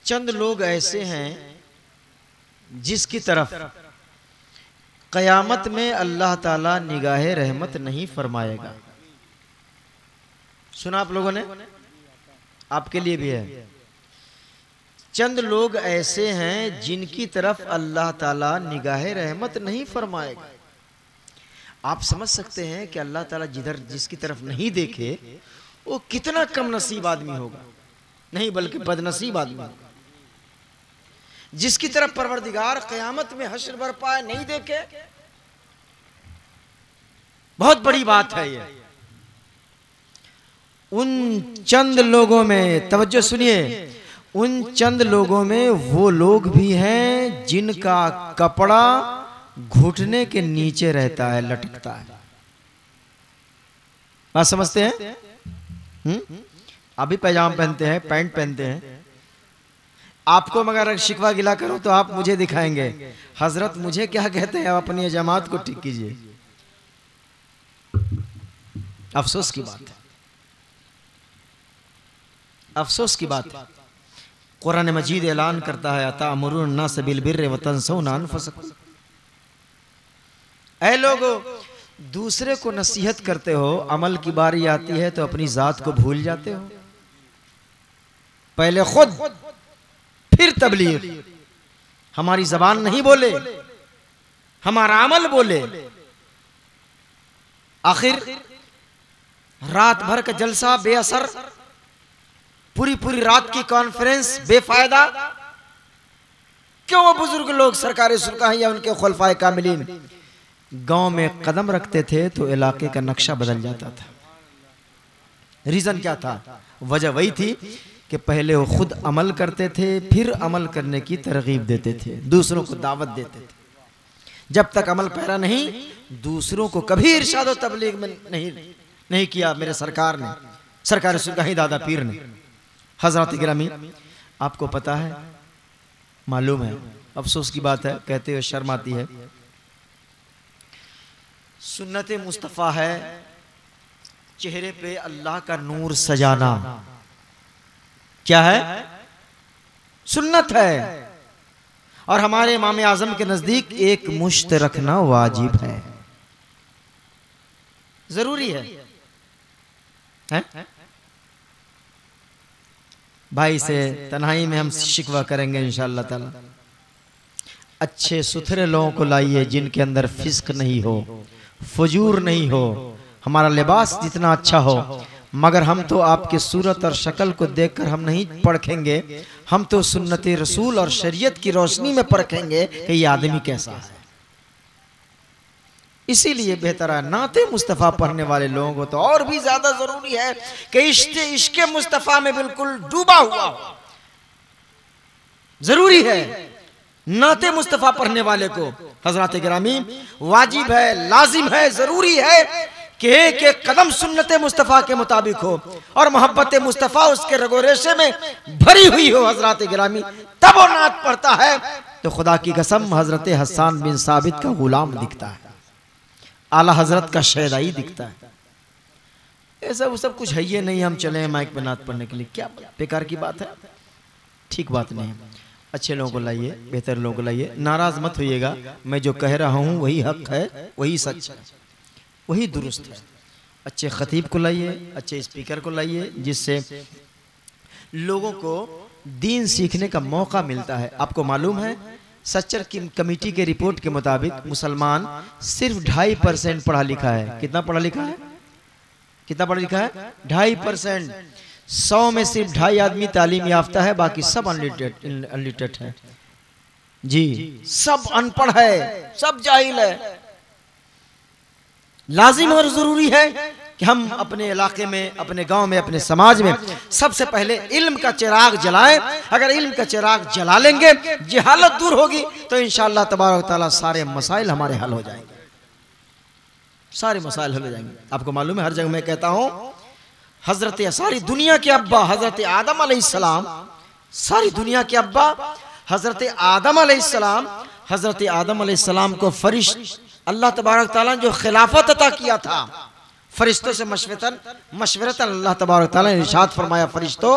चंद लोग ऐसे हैं जिसकी तरफ कयामत में अल्लाह ताला निगाहे रहमत नहीं फरमाएगा। सुना आप लोगों ने? आपके लिए भी है। चंद लोग ऐसे हैं जिनकी तरफ अल्लाह ताला निगाहे रहमत नहीं फरमाएगा। आप समझ सकते हैं कि अल्लाह ताला जिधर जिसकी तरफ नहीं देखे वो कितना कम नसीब आदमी होगा, नहीं बल्कि बदनसीब आदमी होगा। जिसकी तरफ परवरदिगार क़यामत में हश्र बरपाए नहीं देखे, बहुत बड़ी बात है ये। उन चंद लोगों में तवज्जो सुनिए, उन चंद लोगों में वो लोग भी हैं जिनका कपड़ा घुटने के नीचे रहता है, लटकता है। बात समझते हैं? अभी पैजामा पहनते हैं, पैंट पहनते हैं। आपको मगर शिकवा गिला करो तो आप मुझे दिखाएंगे, हजरत मुझे क्या कहते हैं, आप अपनी जमात को ठीक कीजिए। अफसोस की बात है, अफसोस की बात है। कुरान मजीद ऐलान करता है, अतामुरुन नास बिल बिर्रि व तंसौना अनफुसकुम। ऐ लोगो, दूसरे को नसीहत करते हो, अमल की बारी आती है तो अपनी जात को भूल जाते हो। पहले खुद फिर तबलीग। हमारी जबान नहीं बोले, हमारा अमल बोले। आखिर रात भर का जलसा बेअसर, पूरी पूरी रात की कॉन्फ्रेंस बेफायदा। क्यों वो बुजुर्ग लोग सरकारी सुरकाह या उनके खुलफाए कामिलीन गांव में कदम रखते थे तो इलाके का नक्शा बदल जाता था। रीजन क्या था? वजह वही थी कि पहले वो खुद अमल करते थे, फिर अमल करने की तरगीब देते थे, दूसरों को दावत देते थे। जब तक अमल पैरा नहीं, दूसरों को कभी इरशाद और तबलीग में नहीं किया मेरे सरकार ने, सरकार सुरकाही दादा पीर ने। हजरत गिरामी, आपको पता है, मालूम है, अफसोस की बात है, कहते हुए शर्म आती है, सुन्नत मुस्तफ़ा है चेहरे पे अल्लाह का नूर सजाना। क्या है? सुन्नत है। और हमारे इमाम आजम के नजदीक एक मुश्त रखना वाजिब है, जरूरी है? भाई से तन्हाई में हम शिकवा करेंगे इंशाअल्लाह ताला। अच्छे सुथरे लोगों को लाइए जिनके अंदर फिस्क नहीं हो, फजूर नहीं हो। हमारा लिबास जितना अच्छा हो, मगर हम तो आपकी सूरत और शक्ल को देखकर हम नहीं परखेंगे, हम तो सुन्नत रसूल और शरीयत की रोशनी में परखेंगे कि ये आदमी कैसा है। इसीलिए बेहतर है नाते मुस्तफ़ा पढ़ने वाले लोगों को तो और भी ज्यादा जरूरी है कि इश्क़े मुस्तफ़ा में बिल्कुल डूबा हुआ हो। जरूरी है नाते मुस्तफ़ा पढ़ने वाले को हजरत गिरामी वाजिब है, लाजिम है, जरूरी है कि एक एक कदम सुन्नत मुस्तफ़ा के मुताबिक हो और मोहब्बत मुस्तफ़ा उसके रगो रेशे में भरी हुई हो। हजरत गिरामी तब वो नात पढ़ता है तो खुदा की कसम हजरत हसन बिन साबित का गुलाम दिखता है, आला हजरत का शहदाई दिखता है। ऐसा वो सब कुछ है ये नहीं हम चले माइक पे नात पढ़ने के लिए, क्या बेकार की बात है, ठीक बात नहीं है। अच्छे लोगों को लाइए, बेहतर लोगों को लाइए। नाराज मत होइएगा, मैं जो कह रहा हूँ वही हक है, वही सच है, वही दुरुस्त है। अच्छे खतीब को लाइए, अच्छे स्पीकर को लाइए, जिससे लोगों को दीन सीखने का मौका मिलता है। आपको मालूम है सच्चर की कमेटी के रिपोर्ट के मुताबिक मुसलमान सिर्फ 2.5% पढ़ा लिखा है। कितना पढ़ा लिखा है? कितना पढ़ा लिखा है? 2.5%। 100 में सिर्फ 2.5 आदमी तालीम याफ्ता है, बाकी सब अनलिटरेट है। जी, सब अनपढ़ है, सब जाहिल है। लाजिम और जरूरी है कि हम अपने इलाके में, अपने गांव में, अपने समाज में सबसे पहले इल्म का चिराग जलाएं। अगर इल्म का चिराग जला लेंगे, जहालत दूर होगी, तो इंशाअल्लाह तबारक तआला सारे मसाइल हमारे हल हो जाएंगे, सारे मसाइल हल हो जाएंगे। आपको मालूम है, हर जगह मैं कहता हूं, हजरत सारी दुनिया के अब्बा हजरत आदम अलैहिस्सलाम, सारी दुनिया के अब्बा हजरत आदम अलैहिस्सलाम, हजरत आदम अलैहिस्सलाम को फरिश्त अल्लाह तबारक तआला जो खिलाफत अता किया था, फरिश्तों से मशवरतन अल्लाह तबारक तआला ने इरशाद फरमाया, फरिश्तों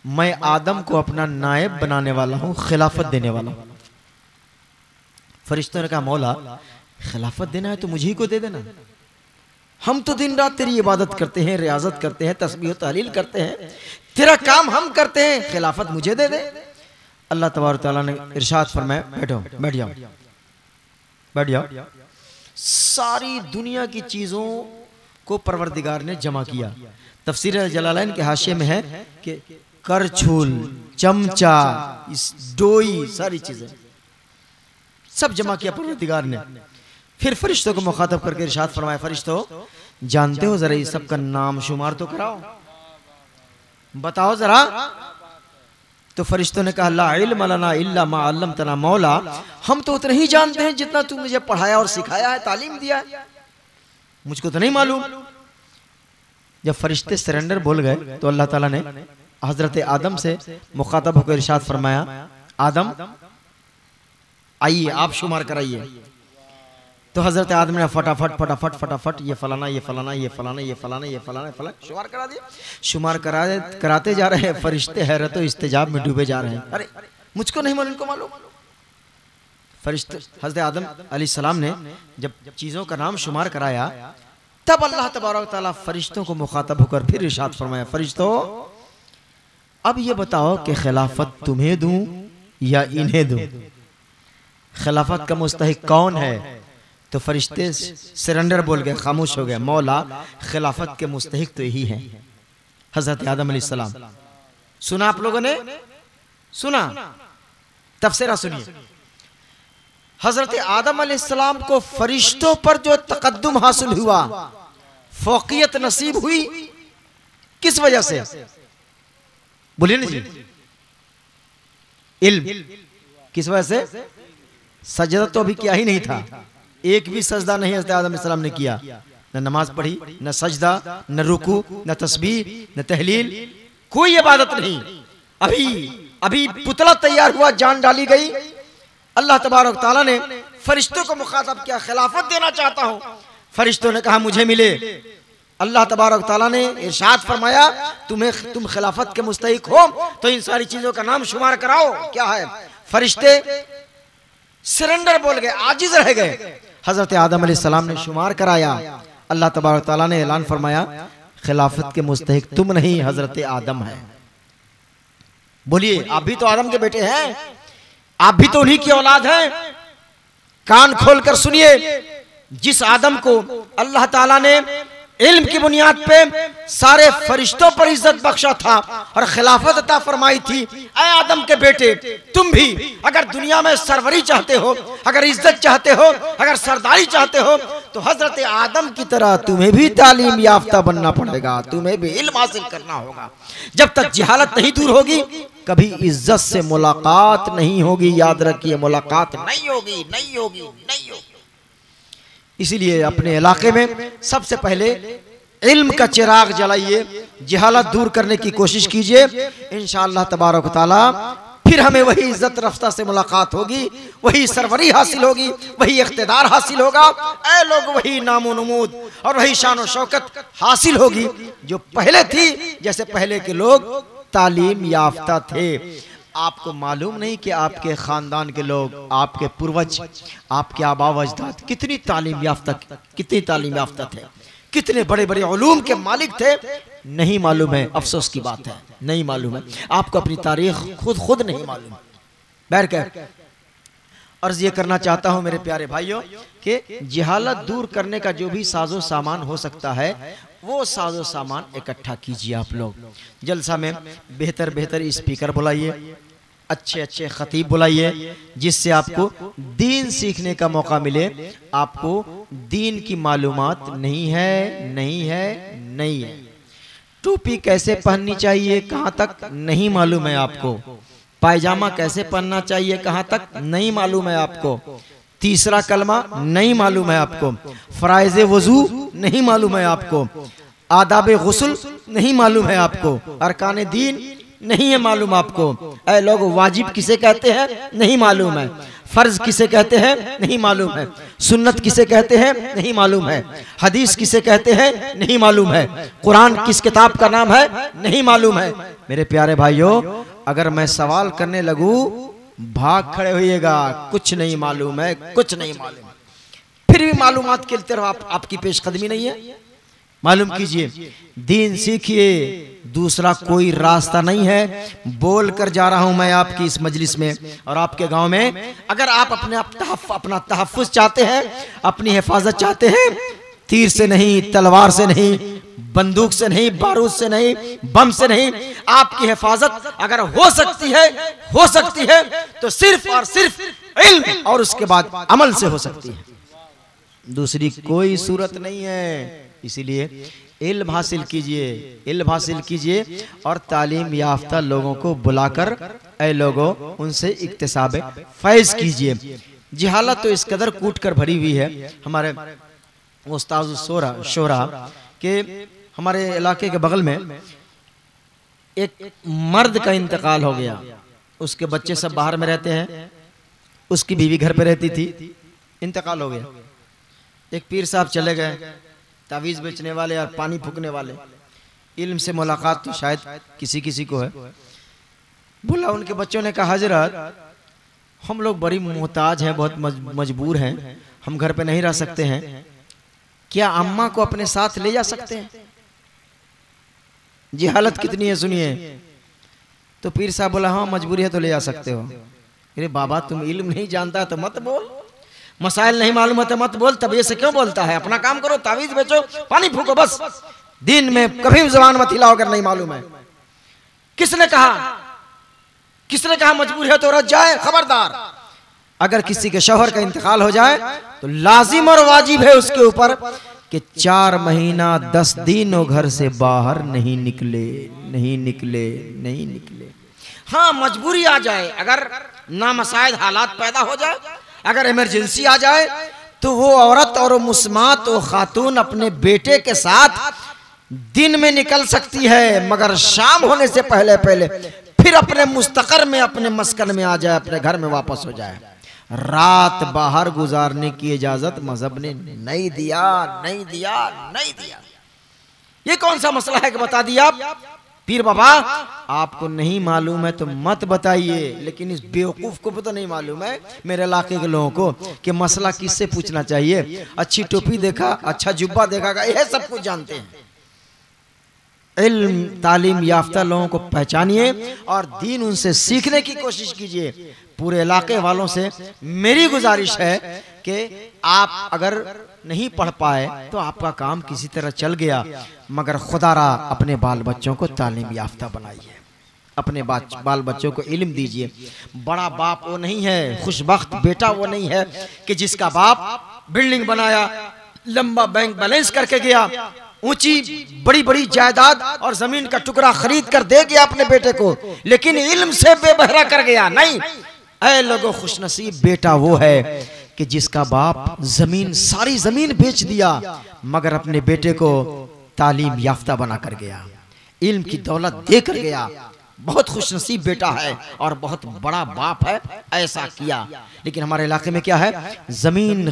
मैं आदम को अपना नायब बनाने वाला हूं, खिलाफत देने वाला हूं। फरिश्तों ने कहा मौला खिलाफत देना है तो मुझे ही को दे देना, हम तो दिन रात तेरी इबादत करते हैं, रियाजत करते हैं, तस्बीह तहलील करते हैं, तेरा काम हम करते हैं, खिलाफत मुझे दे दे। अल्लाह तबारक तआला ने इरशाद फरमाया बैठो, बैठ जाओ, बैठ जाओ। सारी दुनिया की चीजों को परवरदिगार ने जमा किया। तफसीर जलालैन के हाशिए में है कि करछुल, चमचा, इस डोई, सारी चीजें सब जमा किया परवरदिगार ने। फिर फरिश्तों को मुखातब करके इरशाद फरमाया, फरिश्तों जानते हो जरा इस सब का नाम शुमार तो कराओ, बताओ जरा। तो फरिश्तों ने कहा ला इल्म लना इल्ला मा अल्लमतना मौला, हम तो उतना ही जानते हैं जितना तू मुझे पढ़ाया और सिखाया है, तालीम दिया है, मुझको तो नहीं मालूम। जब फरिश्ते सरेंडर बोल गए तो अल्लाह ताला ने हजरत आदम से मुखातब होकर इरशाद फरमाया, आदम आइए आप शुमार कराइए। तो हजरत आदम ने फटाफट फटाफट फटाफट ये फलाना ये फलाना ये फलाना ये फलाना ये फलाना फलाना शुमार करा दिया। शुमार कराते जा रहे हैं, फरिश्ते हैरत और इस्तेजाब में डूबे जा रहे हैं। अरे मुझको नहीं मालूम, इनको मालूम। फरिश्ते हजरत आदम अलैहिस्सलाम ने जब चीजों का नाम शुमार कराया तब अल्लाह तबारक तआला फरिश्तों को मुखातब होकर फिर इरशाद फरमाया, फरिश्तों अब ये बताओ कि खिलाफत तुम्हें दूं या इन्हें दूं, खिलाफत का मुस्तहिक कौन है? तो फरिश्ते सरेंडर बोल गए, खामोश हो गए, मौला खिलाफत के मुस्तहिक तो यही है हजरत आदम अलैहिस्सलाम। सुना आप लोगों ने? सुना? तफसीरा सुनिए। हजरत आदम अलैहिस्सलाम को फरिश्तों पर जो तकद्दुम हासिल हुआ, फौकियत नसीब हुई, किस वजह से? बोलिए ना जी। इल्म। किस वजह से? सजदा तो अभी किया ही नहीं था, एक भी सजदा नहीं हज़रत आदम अलैहिस्सलाम ने किया, न नमाज पढ़ी, न सजदा, न रुकू, न तस्बीह, न तहलील, कोई इबादत नहीं। अभी पुतला तैयार हुआ, जान डाली गई। अल्लाह तबारक तआला ने फरिश्तों को मुखातब किया, खिलाफत देना चाहता हूं। फरिश्तों ने कहा मुझे मिले। अल्लाह तबारक तआला ने इरशाद फरमाया, तुम खिलाफत के मुस्तहिक हो तो इन सारी चीजों का नाम शुमार कराओ। क्या है? फरिश्ते सरेंडर बोल गए, आजिज रह गए। हजरत आदम अलैहिस्सलाम ने शुमार कराया। अल्लाह तबारक तआला ने ऐलान फरमाया, खिलाफत के मुस्तहिक तुम नहीं, हजरत आदम है। बोलिए, आप भी तो आदम के बेटे हैं, आप भी तो उन्हीं की औलाद हैं। कान खोलकर सुनिए, जिस आदम को अल्लाह ताला ने इल्म की बुनियाद पे सारे फरिश्तों पर इज्जत बख्शा था और खिलाफत अता फरमाई थी, ऐ आदम के बेटे तुम भी अगर दुनिया में सरवरी चाहते हो, अगर इज्जत चाहते हो, अगर सरदारी चाहते हो, तो हजरत आदम की तरह तुम्हें भी तालीम याफ्ता बनना पड़ेगा, तुम्हें भी इल्म हासिल करना होगा। जब तक जहालत नहीं दूर होगी कभी इज्जत से मुलाकात नहीं होगी। याद रखिए, मुलाकात नहीं होगी, नहीं होगी, नहीं होगी। इसीलिए अपने इलाके में सबसे पहले इल्म का चिराग जलाइए, जहालत दूर करने की कोशिश कीजिए। इंशाअल्लाह तबारक व तआला फिर हमें वही इज्जत रफ्ता से मुलाकात होगी, वही सरवरी हासिल होगी, वही इख्तिदार हासिल होगा, ऐ लोग वही नामो नमूद और वही शान व शौकत हासिल होगी जो पहले थी। जैसे पहले के लोग तालीम याफ्ता थे। आपको मालूम नहीं कि आपके खानदान के लोग, आपके पूर्वज, आपके आबा व अजदाद कितनी तालीम याफ्ता थे, कितने बड़े बड़े उलूम के मालिक थे? नहीं मालूम है, अफसोस की बात है, नहीं मालूम है। आपको अपनी तारीख खुद नहीं मालूम। बैठकर अर्ज ये करना चाहता हूँ मेरे प्यारे भाइयों कि जहालत दूर करने का जो भी साजो सामान हो सकता है वो साजो सामान इकट्ठा कीजिए। आप लोग जलसा में बेहतर स्पीकर बुलाइए, अच्छे खतीब बुलाइए, जिससे आपको दीन सीखने का मौका मिले। आपको दीन की मालूमात नहीं है। टोपी कैसे पहननी चाहिए कहाँ तक नहीं मालूम है आपको, पायजामा कैसे पहनना चाहिए कहाँ तक नहीं मालूम है आपको, तीसरा कलमा नहीं मालूम है आपको, फराइज़े वजू नहीं मालूम है आपको, आदाब गुस्ल नहीं मालूम है आपको, अरकान दीन नहीं है मालूम आपको। ऐ लोग, वाजिब किसे कहते हैं नहीं मालूम है, फर्ज किसे कहते हैं नहीं मालूम है, सुन्नत किसे कहते हैं नहीं मालूम है, हदीस किसे कहते हैं नहीं मालूम है, कुरान किस किताब का नाम है नहीं मालूम है। मेरे प्यारे भाइयों, अगर मैं सवाल करने लगूं भाग खड़े होइएगा, कुछ नहीं मालूम है, कुछ नहीं मालूम। फिर भी मालूमात की तरफ आपकी पेशकदमी नहीं है। मालूम कीजिए, दीन सीखिए, दूसरा कोई रास्ता नहीं है। बोल कर जा रहा हूं मैं आपकी इस मजलिस में और आपके गांव में। अगर आप अपना तहफ्फुज़ चाहते हैं, अपनी हिफाजत चाहते हैं, तीर से नहीं, तलवार से नहीं, बंदूक से नहीं, बारूद से नहीं, बम से नहीं, आपकी हिफाजत अगर हो सकती है तो सिर्फ और सिर्फ इल्म और उसके बाद अमल से हो सकती है, दूसरी कोई सूरत नहीं है। इसीलिए इल्म हासिल कीजिए और तालीम याफ्ता लोगों को बुलाकर, ऐ लोगों, उनसे इक्तिसाब फैज़ कीजिए। जिहालत तो इस कदर कूट कर भरी हुई है। हमारे उस्ताद शोरा के हमारे इलाके के बगल में एक मर्द का इंतकाल हो गया। उसके बच्चे सब बाहर में रहते हैं, उसकी बीवी घर पे रहती थी, इंतकाल हो गया। एक पीर साहब चले गए, तावीज़ बेचने वाले और पानी फूकने वाले। इल्म से मुलाकात तो शायद किसी को है। बोला, उनके बच्चों ने कहा, हजरत हम लोग बड़ी मोहताज हैं, बहुत मजबूर हैं, हम घर पे नहीं रह सकते हैं, क्या अम्मा को अपने साथ ले जा सकते हैं? जी हालत कितनी है सुनिए। तो पीर साहब बोला, हाँ मजबूरी है तो ले जा सकते हो। अरे बाबा, तुम इल्म नहीं जानता तो मत बोल, मसाइल नहीं मालूम है तो मत बोल, तब ये से क्यों बोलता है? अपना काम करो, तावीज़ बेचो, पानी फूको, बस। दिन में कभी भी ज़बान मत हिलाओ अगर नहीं मालूम है। किसने कहा मजबूर है तो रह जाए? खबरदार, अगर किसी के शौहर का इंतकाल हो जाए तो लाजिम और वाजिब है उसके ऊपर कि 4 महीना 10 दिन वो घर से बाहर नहीं निकले। हाँ, मजबूरी आ जाए, अगर नामसाइद हालात पैदा हो जाए, अगर इमरजेंसी आ जाए, तो वो औरत और मुस्मात वो खातून अपने बेटे के साथ दिन में निकल सकती है, मगर शाम होने से पहले फिर अपने मुस्तकर में, अपने मस्कन में आ जाए, अपने घर में वापस हो जाए। रात बाहर गुजारने की इजाजत मजहब ने नहीं दिया। ये कौन सा मसला है कि बता दिया आप? पीर बाबा, आपको नहीं मालूम है तो मत बताइए, लेकिन इस बेवकूफ को तो नहीं मालूम है, मेरे इलाके के लोगों को, कि मसला किससे पूछना चाहिए। अच्छी टोपी देखा, अच्छा जुब्बा देखा, यह सब कुछ जानते हैं। इल्म तालीम याफ्ता लोगों को पहचानिए और दीन उनसे सीखने की कोशिश कीजिए। पूरे इलाके वालों से मेरी गुजारिश है कि आप अगर नहीं पढ़ पाए तो आपका काम किसी तरह चल गया, मगर खुदारा अपने बाल बच्चों को तालीम याफ्ता बनाइए, अपने बाल बच्चों को इल्म दीजिए। बड़ा बाप वो नहीं है, खुशबख्त बेटा वो नहीं है कि जिसका बाप बिल्डिंग बनाया, लंबा बैंक बैलेंस करके गया, ऊंची बड़ी जायदाद और जमीन का टुकड़ा खरीद कर दे गया अपने बेटे को, लेकिन इल्म से बेबहरा कर गया। नहीं, ऐ लोगों, खुशनसीब बेटा वो है कि जिसका बाप सारी जमीन बेच दिया, मगर अपने बेटे को तालीम याफ्ता बना कर गया, इल्म की दौलत दे कर गया। बहुत खुशनसीब बेटा है और बहुत बड़ा बाप है, ऐसा किया। लेकिन हमारे इलाके में क्या है, जमीन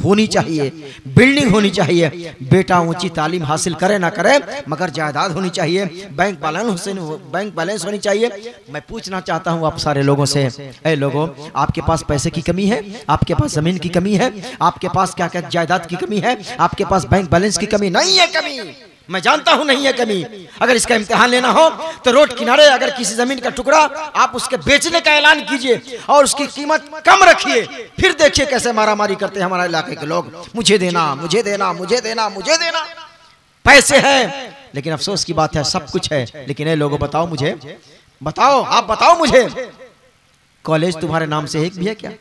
होनी चाहिए, बिल्डिंग होनी चाहिए, बेटा ऊंची तालीम हासिल करे ना करे, मगर जायदाद होनी चाहिए, बैंक बैलेंस होनी चाहिए। मैं पूछना चाहता हूं आप सारे लोगों से, ऐ लोगों, आपके पास पैसे की कमी है, आपके पास जमीन की कमी है, आपके पास क्या क्या जायदाद की कमी है, आपके पास बैंक बैलेंस की कमी नहीं है? कमी मैं जानता हूं नहीं है कमी। अगर इसका इम्तिहान लेना हो तो रोड किनारे अगर किसी जमीन का टुकड़ा आप उसके बेचने का ऐलान कीजिए और उसकी कीमत कम रखिए, फिर देखिए कैसे मारामारी करते हैं हमारे इलाके के लोग, मुझे देना। पैसे हैं, लेकिन अफसोस की बात है सब कुछ है, लेकिन ये लोगों बताओ मुझे, कॉलेज तुम्हारे नाम से एक भी है क्या?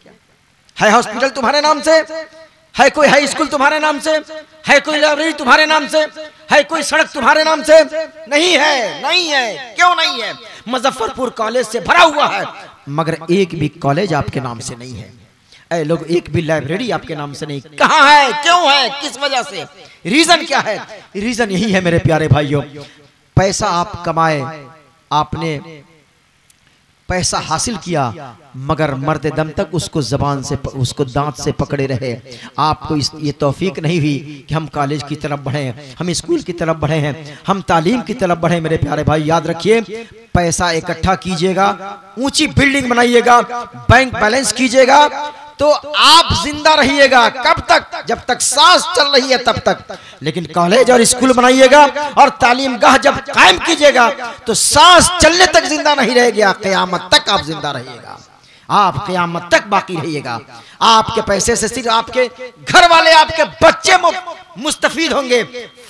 है हॉस्पिटल तुम्हारे नाम से? है कोई हाई स्कूल तुम्हारे नाम से? है कोई लाइब्रेरी तुम्हारे नाम से? है कोई सड़क तुम्हारे नाम से? नहीं है। क्यों नहीं है? मुजफ्फरपुर कॉलेज से भरा हुआ है, मगर एक भी कॉलेज आपके नाम से नहीं है। ऐ लोग, एक भी लाइब्रेरी आपके नाम से नहीं। कहाँ है? क्यों है? किस वजह से? रीजन क्या है? रीजन यही है मेरे प्यारे भाइयों, पैसा आप कमाए, आपने पैसा हासिल किया, मगर मरते दम तक उसको जबान से, उसको दांत से पकड़े रहे। आपको ये तौफीक नहीं हुई कि हम कॉलेज की तरफ बढ़े, हम स्कूल की तरफ बढ़े हैं, हम तालीम की तरफ बढ़े। मेरे प्यारे भाई याद रखिए, पैसा इकट्ठा कीजिएगा, ऊंची बिल्डिंग बनाइएगा, बैंक बैलेंस कीजिएगा, तो आप जिंदा रहिएगा। कब तक? जब तक सांस चल रही है तब तक। लेकिन कॉलेज और स्कूल बनाइएगा और तालीम गाह जब कायम कीजिएगा तो सांस चलने तक जिंदा नहीं रहेगा, क़यामत तक आप जिंदा रहिएगा, आप क़यामत तक बाकी रहिएगा। आपके पैसे से सिर्फ आपके घर वाले, आपके बच्चे मुस्तफीद होंगे,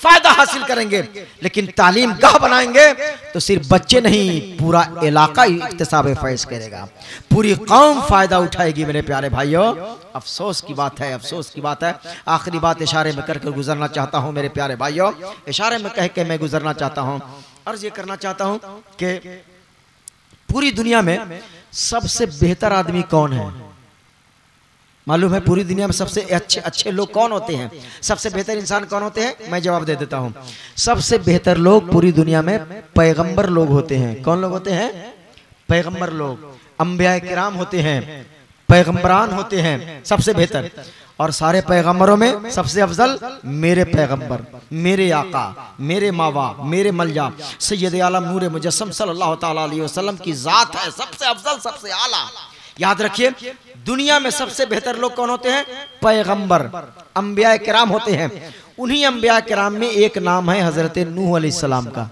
फायदा हासिल करेंगे। लेकिन तालीम गाह बनाएंगे तो सिर्फ बच्चे नहीं, पूरा इलाका इक्तिसाब फैज़ करेगा, पूरी कौम फायदा उठाएगी। मेरे प्यारे भाइयों, अफसोस की बात है, अफसोस की बात है। आखिरी बात इशारे में कर गुजरना चाहता हूँ मेरे प्यारे भाइयों, इशारे में कह के मैं गुजरना चाहता हूँ। अर्ज ये करना चाहता हूँ कि पूरी दुनिया में सबसे बेहतर आदमी कौन है? मालूम है पूरी दुनिया में सबसे अच्छे लोग कौन होते हैं? सबसे बेहतर इंसान कौन होते हैं? मैं जवाब दे देता हूं। सबसे बेहतर लोग पूरी दुनिया में पैगंबर लोग होते हैं। कौन लोग होते हैं? पैगंबर लोग, अंबिया किराम होते हैं, पैगंबरान होते हैं, सबसे बेहतर। और सारे पैगंबरों में सबसे अफजल मेरे पैगंबर, मेरे आका, मेरे मावा, मेरे मलजा सैयद आलम नूर मुजस्सम सल्लल्लाहु ताला अलैहि वसल्लम की जात है सबसे अफजल, सबसे आला। याद रखिए, दुनिया में सबसे बेहतर लोग कौन होते हैं? पैगंबर, अंबिया किराम होते हैं। उन्हीं अंबिया किराम में एक नाम है हजरत नूह अलैहिस्सलाम का।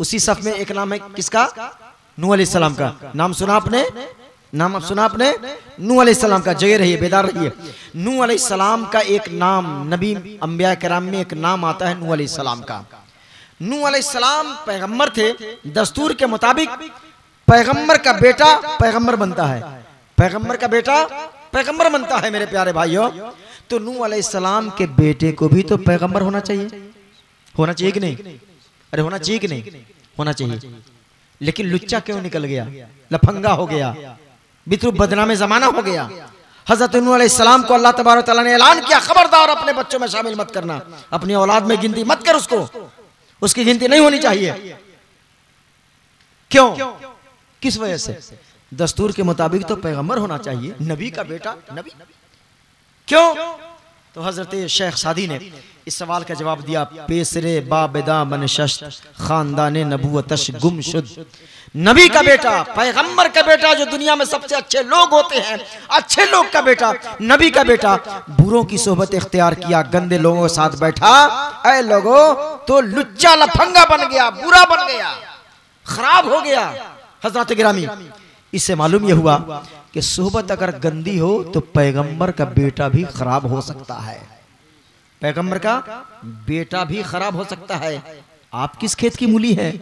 उसी सफ में एक नाम है किसका? नूह अलैहिस्सलाम का। नाम सुना आपने? नाम अब सुना आपने? नूह अलैहिस्सलाम का। जगह रहिए, बेदार रहिए। नूह अलैहिस्सलाम का एक नाम, नबी अंबिया किराम में एक नाम आता है नूह अलैहिस्सलाम का। नूह अलैहिस्सलाम पैगंबर थे। दस्तूर के मुताबिक पैगंबर का बेटा पैगंबर बनता है, पैगंबर का बेटा पैगंबर बनता है। मेरे प्यारे भाइयों, तो नूह अलैहिस्सलाम के बेटे को भी तो पैगंबर होना चाहिए, होना चाहिए कि नहीं? अरे होना चाहिए कि नहीं? होना चाहिए। लेकिन लुच्चा क्यों निकल गया, लफंगा हो गया, बितरू बदनाम जमाना हो गया। हजरत नूह अलैहिस्सलाम को अल्लाह तबारक व तआला ने ऐलान किया, खबरदार अपने बच्चों में शामिल मत करना, अपनी औलाद में गिनती मत कर, उसकी गिनती नहीं होनी चाहिए। क्यों? किस वजह से? दस्तूर के मुताबिक तो पैगंबर होना चाहिए, नबी का बेटा नबी। क्यों? तो हजरत शेख सादी ने इस सवाल का जवाब दिया, पेसरे बाबेदा मनशस्त खानदाने नबूवतश गुमशुद। नबी का बेटा, पैगंबर का बेटा, जो दुनिया में सबसे अच्छे लोग होते हैं, अच्छे लोग का बेटा, नबी का बेटा, बुरों की सोहबत इख्तियार किया, गंदे लोगों के साथ बैठा, ऐ लोगों, तो लुच्चा लफंगा बन गया, बुरा बन गया, खराब हो गया। हजरत गिरामी, इससे मालूम यह हुआ कि सोहबत अगर गंदी हो तो पैगंबर का बेटा भी खराब हो सकता है, पैगंबर का बेटा भी खराब हो सकता है। आप किस खेत की मूली हैं?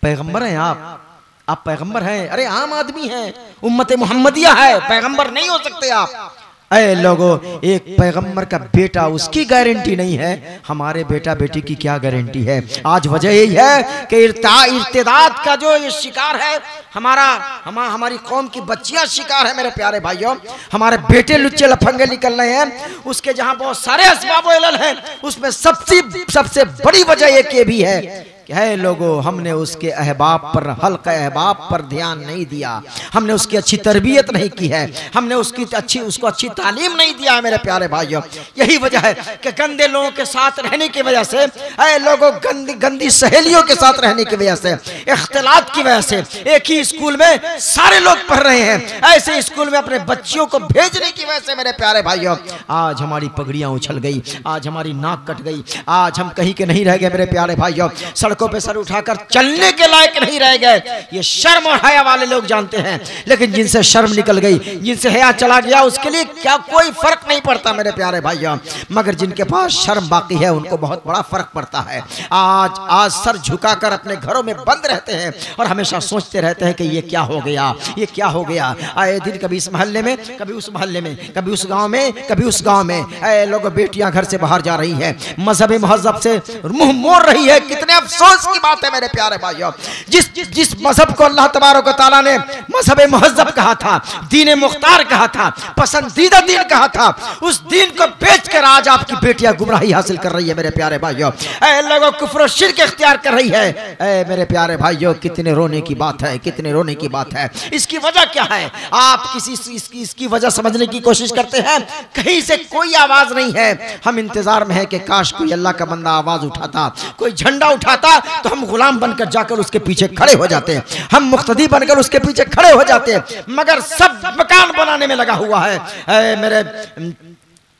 पैगंबर हैं आप पैगंबर हैं। अरे आम आदमी हैं, उम्मत मुहम्मदिया है, पैगंबर नहीं हो सकते आप। ऐ लोगों, एक पैगंबर का बेटा, उसकी गारंटी नहीं है, हमारे बेटा बेटी की क्या गारंटी है? आज वजह यही है कि इर्तिदाद का जो ये शिकार है, हमारी कौम की बच्चियां शिकार है। मेरे प्यारे भाइयों, हमारे बेटे लुच्चे लफंगे निकल रहे हैं। उसके जहां बहुत सारे असबाब व इल्ल हैं, उसमें सबसे बड़ी वजह एक ये भी है है लोगों, हमने उसके अहबाब पर, हल्का अहबाब पर ध्यान नहीं दिया, हमने उसकी अच्छी तरबियत नहीं की है, हमने उसको अच्छी तालीम नहीं दिया है। मेरे प्यारे भाइयों, यही वजह है कि गंदे लोगों के साथ रहने की वजह से, ऐ लोगों, गंदी सहेलियों के साथ रहने की वजह से, इख्तिलात की वजह से, एक ही स्कूल में सारे लोग पढ़ रहे हैं, ऐसे स्कूल में अपने बच्चियों को भेजने की वजह से, मेरे प्यारे भाइयों, आज हमारी पगड़ियां उछल गई, आज हमारी नाक कट गई, आज हम कहीं के नहीं रह गए। मेरे प्यारे भाइयों, सड़कों पे सर उठाकर चलने के लायक नहीं रह गए। ये शर्म और हया वाले लोग जानते हैं, लेकिन जिनसे शर्म निकल गई, जिनसे हया चला गया, उसके लिए क्या कोई फर्क नहीं पड़ता मेरे प्यारे भाइयों। मगर जिनके पास शर्म बाकी है, उनको बहुत बड़ा फर्क पड़ता है। आज सर झुकाकर अपने घरों में बंद रहते हैं और हमेशा सोचते रहते हैं कि ये क्या हो गया, ये क्या हो गया। आए दिन कभी इस मोहल्ले में, कभी उस मोहल्ले में, कभी उस गांव में, कभी उस गांव में, ऐ लोग, बेटियां घर से बाहर जा रही है, मजहब महजब से मुंह मोड़ रही है। कितने अफसोस की बात है मेरे प्यारे भाइयों, जिस मजहब को अल्लाह तबारक व तआला ने मजहब महज़ब कहा था, दीन मुख्तार कहा था, पसंदीदा दीन कहा था, उस दीन को बेचकर आज आपकी बेटियां गुमराही हासिल कर रही है मेरे प्यारे भाइयों। ऐ लोगों कुफ्र और शिर्क इख्तियार कर रही है। ऐ मेरे प्यारे भाइयों, कितने रोने की बात है, कितने रोने की बात है। इसकी वजह क्या है? आप इसकी वजह समझने की कोशिश करते हैं, कहीं से कोई आवाज नहीं है। हम इंतजार में है कि काश कोई अल्लाह का बंदा आवाज उठाता, कोई झंडा उठाता तो हम गुलाम बनकर जाकर उसके पीछे खड़े हो जाते हैं, हम मुक्तदी बनकर उसके पीछे खड़े हो जाते हैं। मगर सब मकान बनाने में लगा हुआ है। ऐ मेरे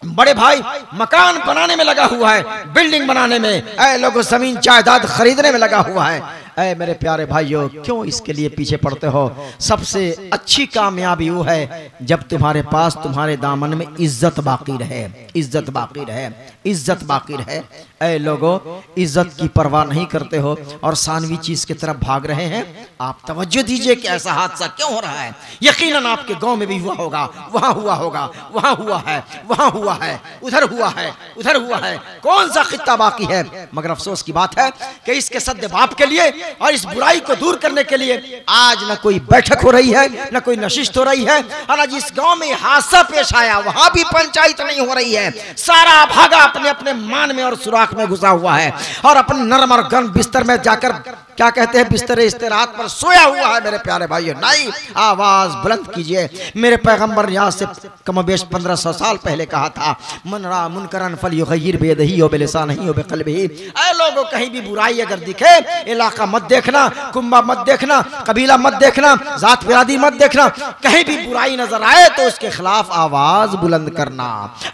बड़े भाई मकान बनाने में लगा हुआ है, बिल्डिंग बनाने में, ऐ लोगों जमीन जायदाद खरीदने में लगा हुआ है। ऐ मेरे प्यारे भाइयों, क्यों इसके लिए पीछे पड़ते हो? सबसे अच्छी कामयाबी वो है जब तुम्हारे पास, तुम्हारे दामन में इज्जत बाकी रहे, इज्जत बाकी रहे, इज्जत बाकी रहे। ऐ लोगों, इज्जत की परवाह नहीं करते हो और सानवी चीज की तरफ भाग रहे हैं। आप तवज्जो दीजिए कि ऐसा हादसा क्यों हो रहा है। यकीनन आपके गांव में भी हुआ होगा, वहां हुआ होगा, वहां हुआ है, वहां हुआ है, उधर हुआ है, उधर हुआ है। कौन सा खित्ता बाकी है? मगर अफसोस की बात है कि इसके सद्दे बाप के लिए और इस बुराई को दूर करने के लिए आज न कोई बैठक हो रही है, न कोई नशिस्त हो रही है। और आज इस गांव में हादसा पेश आया, वहां भी पंचायत नहीं हो रही है। सारा भागा अपने अपने मान में और सुराख में घुसा हुआ है और अपने नरम और गर्म बिस्तर में जाकर, क्या कहते हैं, बिस्तर इस्तिराहत पर सोया हुआ है। मेरे प्यारे भाइयों, नहीं, आवाज बुलंद कीजिए। मेरे पैगंबर ने आज से कमोबेश 1500 साल पहले कहा था, मन रा मुनकरन फलयुगय्यिर बियदिही व बिलिसानिही व बिक़ल्बिही। ऐ लोगों, कहीं भी बुराई अगर दिखे, इलाका मत देखना, कुंबा मत देखना, कबीला मत देखना, जात बिरादरी मत देखना। कहीं भी बुराई नजर आए तो उसके खिलाफ आवाज बुलंद करना,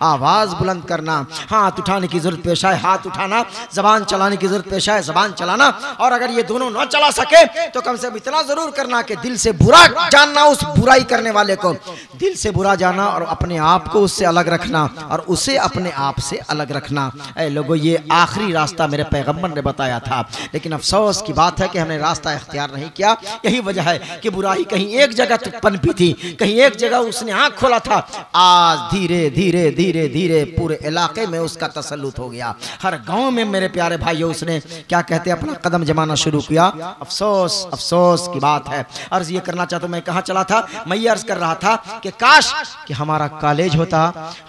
आवाज बुलंद करना। हाथ उठाने की जरूरत पेश आए, हाथ उठाना, जबान चलाने की जरूरत पेश आए, जबान चलाना। और अगर ये दोनों न चला सके तो कम से कम इतना जरूर करना कि दिल से बुरा जानना, उस बुराई करने वाले को दिल से बुरा जानना और अपने आप को उससे अलग रखना और उसे अपने आप से अलग रखना। ऐ लोगों, ये आखिरी रास्ता मेरे पैगंबर ने बताया था, लेकिन अफसोस की बात है कि हमने रास्ता इख्तियार नहीं किया। यही वजह है कि बुराई कहीं एक जगह पनपी थी, कहीं एक जगह उसने आंख खोला था। आज धीरे धीरे धीरे धीरे पूरे इलाके में उसका तसल्लुत हो गया। हर गांव में मेरे प्यारे भाइयों उसने, क्या कहते हैं, अपना कदम जमाना शुरू किया। अफसोस, अफसोस की बात है। अर्ज ये करना चाहता हूं, मैं कहां चला था, मैं ये अर्ज कर रहा था कि काश कि हमारा कॉलेज होता,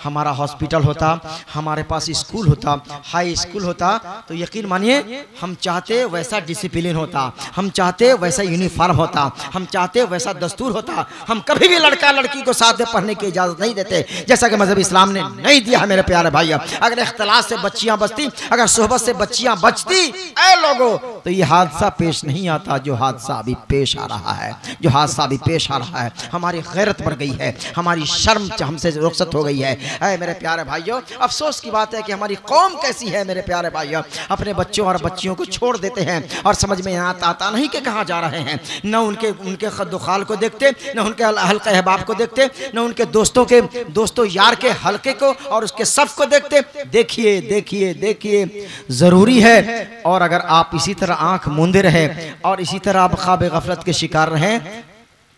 हमारा हॉस्पिटल होता, हमारे पास स्कूल होता, हाई स्कूल होता, तो यकीन मानिए हम चाहते वैसा डिसिप्लिन होता, हम चाहते वैसा यूनिफॉर्म होता, हम चाहते वैसा दस्तूर होता। हम कभी भी लड़का लड़की को साथ में पढ़ने की इजाजत नहीं देते, जैसा कि मजहब इस्लाम ने नहीं दिया है मेरे प्यारे भाइयों। अगर इख्तिलात से बच्चियां बचती, अगर सोहबत से बच्चियां बचती, ऐ लोगों, तो ये हादसा पेश नहीं आता जो हादसा अभी पेश आ रहा है, जो हादसा अभी पेश आ रहा है। हमारी गैरत बढ़ गई है, हमारी शर्म हमसे रुखसत हो गई है। ऐ मेरे प्यारे भाइयों, अफसोस की बात है कि हमारी कौम कैसी है मेरे प्यारे भाइयों। अपने बच्चों और बच्चियों को छोड़ देते हैं और समझ में आता नहीं कि कहाँ जा रहे हैं। न उनके खद्दुखाल को देखते, न उनके हल्के अहबाब को देखते, न उनके दोस्तों यार के हल्के को और उसके सफ को देखते। देखिए देखिए देखिए, जरूरी है। और अगर आप इसी तरह आंख मूंदे रहे और इसी तरह आप ख्वाब गफलत के शिकार रहें,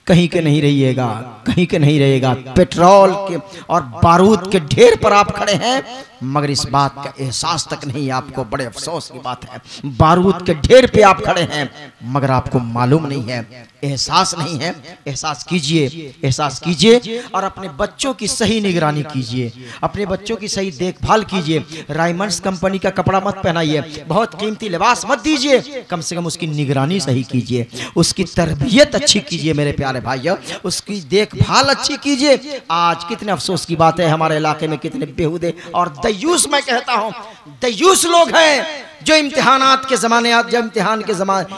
कहीं के नहीं रहिएगा, कहीं के नहीं रहेगा। पेट्रोल के और बारूद के ढेर पर आप खड़े हैं, मगर इस बात का एहसास तक नहीं आपको। बड़े अफसोस की बात है, बारूद के ढेर पे आप खड़े हैं मगर आपको मालूम नहीं है, एहसास नहीं है। एहसास कीजिए, एहसास कीजिए और अपने बच्चों की सही निगरानी कीजिए, अपने बच्चों की सही देखभाल कीजिए। रायमंड्स कंपनी का कपड़ा मत पहनाइए, बहुत कीमती लिबास मत दीजिए, कम से कम उसकी निगरानी सही कीजिए, उसकी तरबियत अच्छी कीजिए मेरे प्यारे भाइयों, उसकी देखभाल अच्छी कीजिए। आज कितने अफसोस की बात है, हमारे इलाके में कितने बेहुदे और दयूस, मैं कहता हूं दयूस लोग हैं जो इम्तिहानात के ज़माने, जब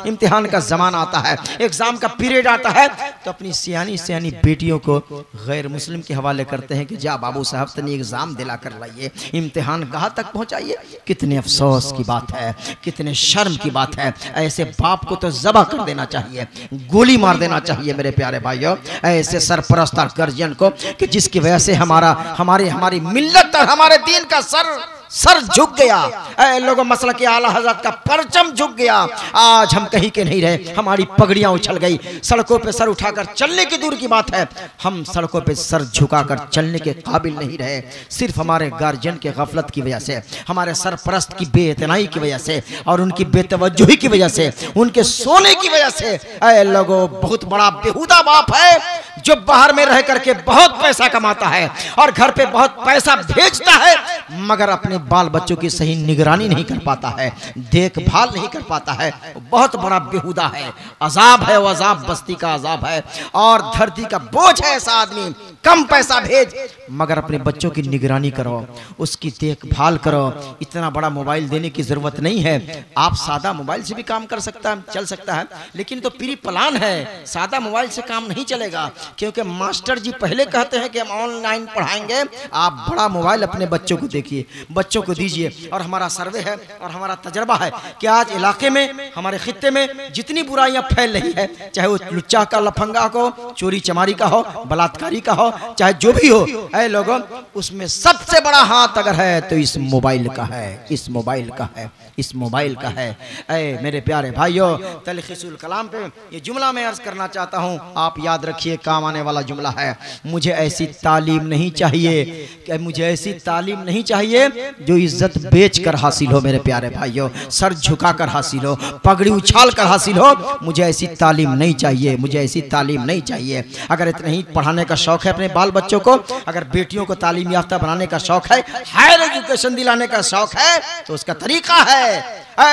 इम्तिहान का ज़माना आता है, एग्ज़ाम का पीरियड आता है, तो अपनी सियानी बेटियों को गैर मुस्लिम के हवाले करते हैं कि जा बाबू साहब तनी एग्ज़ाम दिला कर लाइए, इम्तिहान गाह तक पहुँचाइए। कितने अफसोस की बात है, कितने शर्म की बात है। ऐसे बाप को तो ज़बह कर देना चाहिए, गोली मार देना चाहिए मेरे प्यारे भाइयों, ऐसे सरपरस्त और गर्जियन को कि जिसकी वजह से हमारी मिल्लत और हमारे दीन का सर सर झुक गया। ऐ लोगों, मसलक के आला हजरत का परचम झुक गया। आज हम कहीं के नहीं रहे, हमारी पगड़ियां उछल गई। सड़कों पे सर उठाकर चलने की दूर की बात है, हम सड़कों पे सर झुकाकर चलने के काबिल नहीं रहे। सिर्फ हमारे गार्जियन के गफलत की वजह से, हमारे सरपरस्त की बेइतनाई की वजह से और उनकी बेतवज्जुही की वजह से, उनके सोने की वजह से। ऐ लोगों, बहुत बड़ा बेहुदा बाप है जो बाहर में रह करके बहुत पैसा कमाता है और घर पे बहुत पैसा भेजता है, मगर अपने बाल बच्चों की सही निगरानी नहीं कर पाता है, देखभाल नहीं कर पाता है। बहुत बड़ा बेहुदा है, अजाब है वो, अजाब बस्ती का अजाब है और धरती का बोझ है ऐसा आदमी। कम पैसा भेज मगर अपने बच्चों की निगरानी करो, उसकी देखभाल करो। इतना बड़ा मोबाइल देने की जरूरत नहीं है, आप सादा मोबाइल से भी काम कर सकता है, चल सकता है, लेकिन तो प्री प्लान है, सादा मोबाइल से काम नहीं चलेगा। क्योंकि मास्टर जी पहले कहते हैं कि हम ऑनलाइन पढ़ाएंगे, आप बड़ा मोबाइल अपने बच्चों को देखिए, बच्चों को दीजिए। और हमारा सर्वे है और हमारा तजर्बा है कि आज इलाके में, हमारे खित्ते में जितनी बुराइयां फैल रही है, चाहे वो लुच्चा का, लफंगा को, चोरी चमारी का हो, बलात्कारी का हो, चाहे जो भी हो, ऐ लोगों, उसमें सबसे बड़ा हाथ अगर है तो इस मोबाइल का है, इस मोबाइल का है, इस मोबाइल का है। ऐ मेरे प्यारे भाइयों, तलखीसुल कलाम पे ये जुमला मैं अर्ज करना चाहता हूँ, आप याद रखिए, काम आने वाला जुमला है। मुझे ऐसी तालीम नहीं चाहिए, कि मुझे ऐसी तालीम नहीं चाहिए जो इज्जत बेच कर हासिल हो मेरे प्यारे भाइयों, सर झुका कर हासिल हो, पगड़ी उछाल कर हासिल हो। मुझे ऐसी तालीम नहीं चाहिए, मुझे ऐसी तालीम नहीं चाहिए। अगर इतना ही पढ़ाने का शौक है अपने बाल बच्चों को, अगर बेटियों को तालीम याफ्ता बनाने का शौक है, हायर एजुकेशन दिलाने का शौक है, तो उसका तरीका है,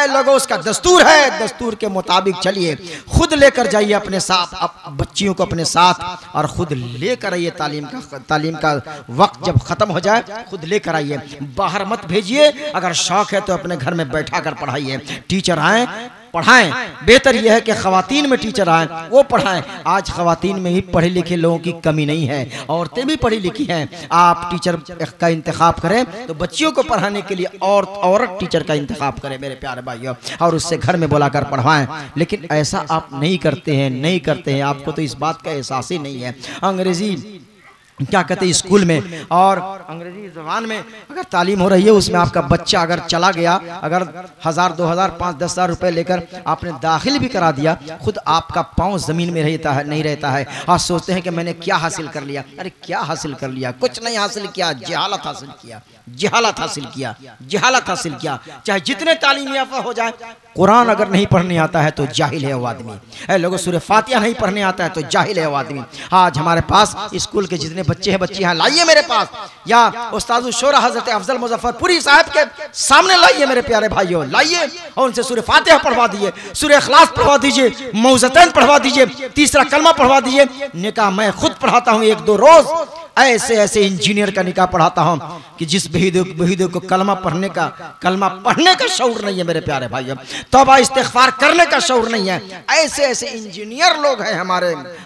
लोगों, उसका दस्तूर है, दस्तूर के मुताबिक चलिए। खुद लेकर जाइए अपने साथ बच्चियों को अपने साथ और खुद लेकर आइए। तालीम का वक्त जब खत्म हो जाए खुद लेकर आइए, बाहर मत भेजिए। अगर शौक है तो अपने घर में बैठा कर पढ़ाइए, टीचर आए पढ़ाएं। बेहतर यह है कि खवातीन में टीचर आए, वो पढ़ाएं। आज खवातीन में ही पढ़े लिखे लोगों की कमी नहीं है, औरतें भी पढ़ी लिखी हैं। आप टीचर का इंतखाब करें तो बच्चियों को पढ़ाने के लिए औरत टीचर का इंतखाब करें मेरे प्यारे भाइयों, और उससे घर में बुलाकर पढ़वाएं। लेकिन ऐसा आप नहीं करते हैं, आपको तो इस बात का एहसास ही नहीं है। अंग्रेजी क्या कहते हैं स्कूल में और अंग्रेजी ज़बान में अगर तालीम हो रही है, उसमें आपका बच्चा अगर चला गया, अगर 1000, 2000, 5-10 हज़ार रुपए लेकर आपने दाखिल भी करा दिया, खुद आपका पाँव ज़मीन में रहता है, नहीं रहता है। आप सोचते हैं कि मैंने क्या हासिल कर लिया। अरे क्या हासिल कर लिया? कुछ नहीं हासिल किया, जहालत हासिल किया, जहालत हासिल किया, जहालत हासिल किया। चाहे जितने तालीम याफ्ता हो जाए, कुरान अगर नहीं पढ़ने आता है तो जाहिल है वो आदमी। लोगों, सूरह फातिहा नहीं पढ़ने आता है तो जाहिल है वो आदमी। आज हमारे पास स्कूल के जितने बच्चे हैं, बच्चियां लाइए मेरे पास, या उस्ताद शोरा हजरत अफजल मुजफ्फरपुरी साहब के सामने लाइए मेरे प्यारे भाइयों, लाइए और उनसे सूरह फातिहा पढ़वा दीजिए, सूरह इखलास पढ़वा दीजिए, मौज़तैन पढ़वा दीजिए, तीसरा कलमा पढ़वा दीजिए। निकाह मैं खुद पढ़ाता हूँ 1-2 रोज, ऐसे इंजीनियर का निकाह पढ़ाता हूँ कि जिस बहीदे को कलमा पढ़ने का शऊर नहीं है मेरे प्यारे भाइयों, तौबा इस्तिग़फ़ार करने का शऊर नहीं है। ऐसे इंजीनियर लोग हैं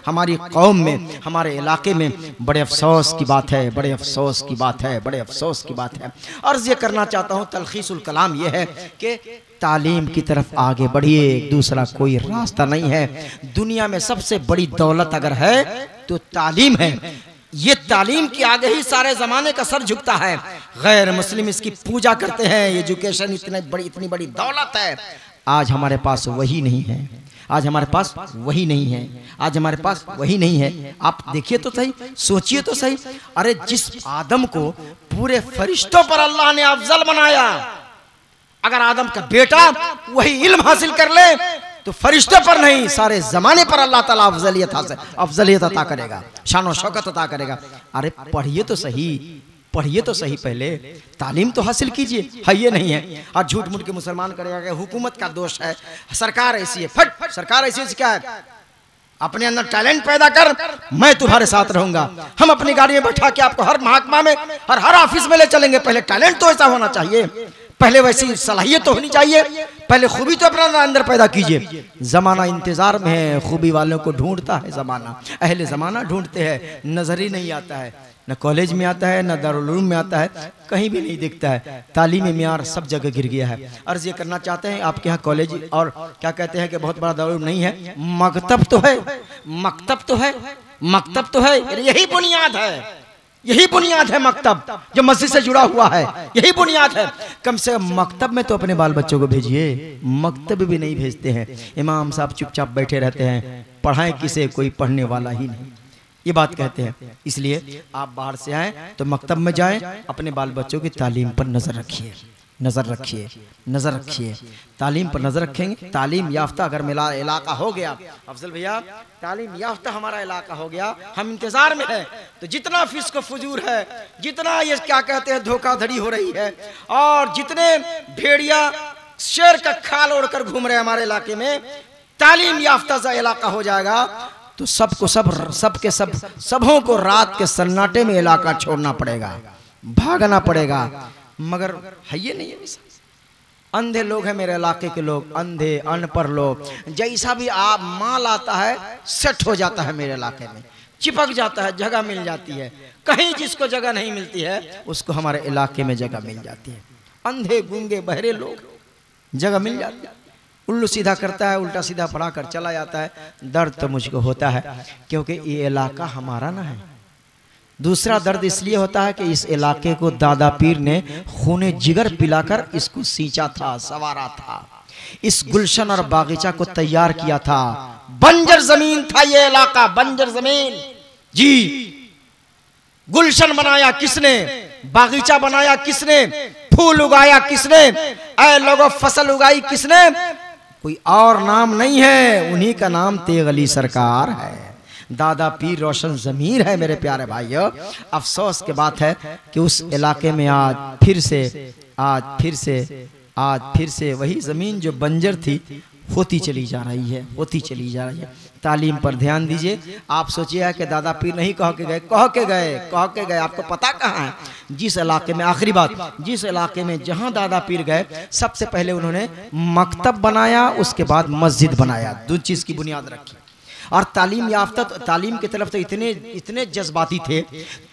हमारी कौम में, हमारे इलाके में। बड़े अफसोस की बात है, बड़े अफसोस की बात है, बड़े अफसोस की बात है। अर्ज़ ये करना चाहता हूँ, तलखीसुल कलाम ये है कि तालीम की तरफ आगे बढ़िए, दूसरा कोई रास्ता नहीं है। दुनिया में सबसे बड़ी दौलत अगर है तो तालीम है। ये तालीम के आगे ही सारे जमाने का सर झुकता है। गैर मुस्लिम इसकी पूजा करते हैं। एजुकेशन इतनी बड़ी दौलत है, आज हमारे पास वही नहीं है, आज हमारे पास वही नहीं है, आज हमारे पास वही नहीं है। आप देखिए तो सही, सोचिए तो सही। अरे जिस आदम को पूरे फरिश्तों पर अल्लाह ने अफजल बनाया, अगर आदम का बेटा वही इल्म हासिल कर ले तो फरिश्तों पर नहीं, सारे जमाने पर अल्लाह ताला अफजलियत अता करेगा, शान और शौकत अता करेगा। अरे पढ़िए तो सही, पढ़िए तो सही, पहले तालीम तो हासिल कीजिए। है ये नहीं है, आज झूठ मूठ के मुसलमान करेगा कि हुकूमत का दोष है, सरकार ऐसी है। फट, सरकार ऐसी क्या है? अपने अंदर टैलेंट पैदा कर, मैं तुम्हारे साथ रहूंगा। हम अपनी गाड़ी में बैठा के आपको हर महकमा में और हर ऑफिस में ले चलेंगे। पहले टैलेंट तो ऐसा होना चाहिए, पहले वैसी सलाहियत तो होनी चाहिए, पहले खूबी तो अपना अंदर पैदा कीजिए। जमाना इंतजार में है, खूबी वालों को ढूंढता है जमाना, अहले जमाना ढूंढते हैं, नजर ही नहीं आता है, न कॉलेज में आता है, न दारुल उलूम में आता है, कहीं भी नहीं दिखता है। तालीम मियार सब जगह गिर गया है। अर्ज ये करना चाहते हैं, आपके यहाँ कॉलेज और क्या कहते हैं कि बहुत बड़ा दारुल उलूम नहीं है, मकतब तो है, मकतब तो है, मकतब तो है, यही बुनियाद है। यही बुनियाद है मकतब जो मस्जिद से जुड़ा हुआ है, यही बुनियाद है। कम से कम मकतब में तो अपने बाल बच्चों को भेजिए, मकतब भी नहीं भेजते हैं। इमाम साहब चुपचाप बैठे रहते हैं, पढ़ाएं किसे, कोई पढ़ने वाला ही नहीं, ये बात कहते हैं। इसलिए आप बाहर से आए तो मकतब में जाएं, अपने बाल बच्चों की तालीम पर नजर रखिए, नजर रखिए, नजर रखिए। तालीम पर नजर रखेंगे, तालीम याफ्ता अगर मेरा इलाका हो गया, अफजल भैया तालीम याफ्ता हमारा इलाका हो गया, हम इंतजार में है, तो जितना फिस्क फजूर है, जितना ये क्या कहते हैं धोखाधड़ी हो रही है, और जितने भेड़िया शेर का खाल ओढ़कर घूम रहे हमारे इलाके में, तालीम याफ्ता सा इलाका हो जाएगा तो सबको सबके सबों को रात के सन्नाटे में इलाका छोड़ना पड़ेगा, भागना पड़ेगा। मगर है ये नहीं है, अंधे लोग हैं मेरे इलाके के लोग, अंधे अनपढ़ लोग, जैसा भी आप माल आता है सेट हो जाता है मेरे इलाके में, चिपक जाता है, जगह मिल जाती है। कहीं जिसको जगह नहीं मिलती है उसको हमारे इलाके में जगह मिल जाती है। अंधे गूंगे बहरे लोग जगह मिल जाती है, उल्लू सीधा करता है, उल्टा सीधा पढ़ा कर चला जाता है। दर्द तो मुझको होता है क्योंकि ये इलाका हमारा ना है। दूसरा दर्द इसलिए होता है कि इस इलाके को दादा पीर ने खूने जिगर पिलाकर इसको सींचा था, सवारा था, इस गुलशन और बागीचा को तैयार किया था। बंजर जमीन था ये इलाका, बंजर जमीन जी। गुलशन बनाया किसने, बागीचा बनाया किसने, फूल उगाया किसने, ऐ लोगों फसल उगाई किसने, कोई और नाम नहीं है, उन्हीं का नाम तेग अली सरकार है। दादा पीर रोशन ज़मीर है मेरे प्यारे भाइयों। अफसोस की बात है कि उस इलाके में आज फिर से वही ज़मीन जो बंजर थी होती चली जा रही है, होती चली जा रही है। तालीम पर ध्यान दीजिए। आप सोचिए कि दादा पीर नहीं कह के गए, आपको पता कहाँ है? जिस इलाके में, आखिरी बात, जिस इलाके में जहाँ दादा पीर गए सबसे पहले उन्होंने मकतब बनाया, उसके बाद मस्जिद बनाया, दो चीज़ की बुनियाद रखी। और तालीम याफ्ता, तालीम की तरफ तो इतने जज्बाती थे,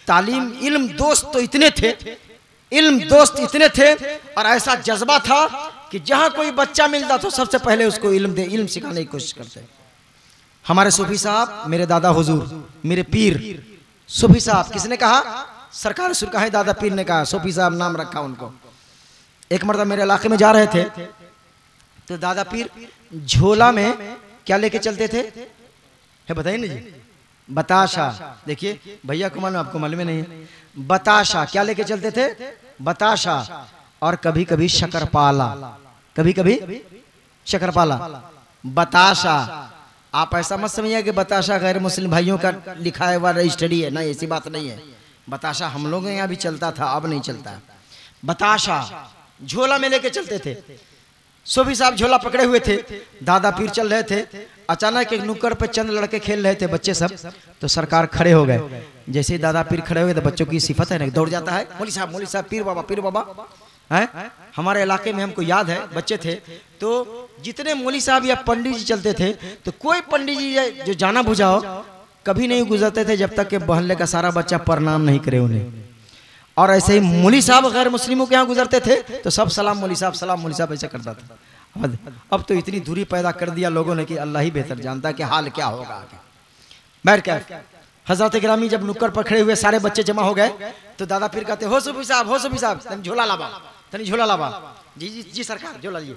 तालीम इल्म दोस्त तो इतने थे, इल्म दोस्त इतने थे, और ऐसा जज्बा था कि जहाँ कोई बच्चा मिलता तो सबसे पहले उसको इल्म सिखाने की कोशिश करते। हमारे सूफी साहब, मेरे दादा हुजूर, मेरे पीर सूफी साहब, किसने कहा? सरकार सुर कहा, दादा पीर ने कहा, सूफी साहब नाम रखा उनको। एक मर्तबा मेरे इलाके में जा रहे थे तो दादा पीर झोला में क्या लेके चलते थे है, बताइए ना जी? बताशा। देखिए भैया को मालूम, आपको मालूम नहीं है। बताशा क्या लेके चलते थे? बताशा। और कभी कभी शक्करपाला, कभी कभी शक्करपाला, बताशा। आप ऐसा मत समझिए कि बताशा गैर मुस्लिम भाइयों का लिखा है हुआ रजिस्टरी है, नहीं, ऐसी बात नहीं है। बताशा हम लोग यहाँ भी चलता था, अब नहीं चलता। बताशा झोला में लेके चलते थे। सूफी साहब झोला पकड़े हुए थे, दादा पीर चल रहे थे। अचानक एक नुक्कड़ पे चंद लड़के खेल रहे थे, बच्चे सब, तो सरकार खड़े हो गए। जैसे ही दादा पीर खड़े हुए तो बच्चों की सिफत है ना, दौड़ जाता है, मौली साहब, पीर बाबा है। हमारे इलाके में हमको याद है, बच्चे थे तो जितने मौली साहब या पंडित जी चलते थे तो कोई पंडित जी जो जाना बुझा हो कभी नहीं गुजरते थे जब तक कि मोहल्ले का सारा बच्चा प्रणाम नहीं करे उन्हें। और ऐसे ही मौली साहब गैर मुस्लिमों के यहाँ गुजरते थे तो सब सलाम मौली साहब ऐसा करता था। अब तो इतनी दूरी पैदा कर दिया लोगों ने कि अल्लाह ही बेहतर जानता है कि हाल क्या होगा आगे। बैठ क्या हजरत गिरामी जब नुक्कड़ पर खड़े हुए सारे बच्चे जमा हो गए तो दादा पीर कहते, हो सूफी साहब तनी झोला लाबा। जी सरकार, झोला लिए।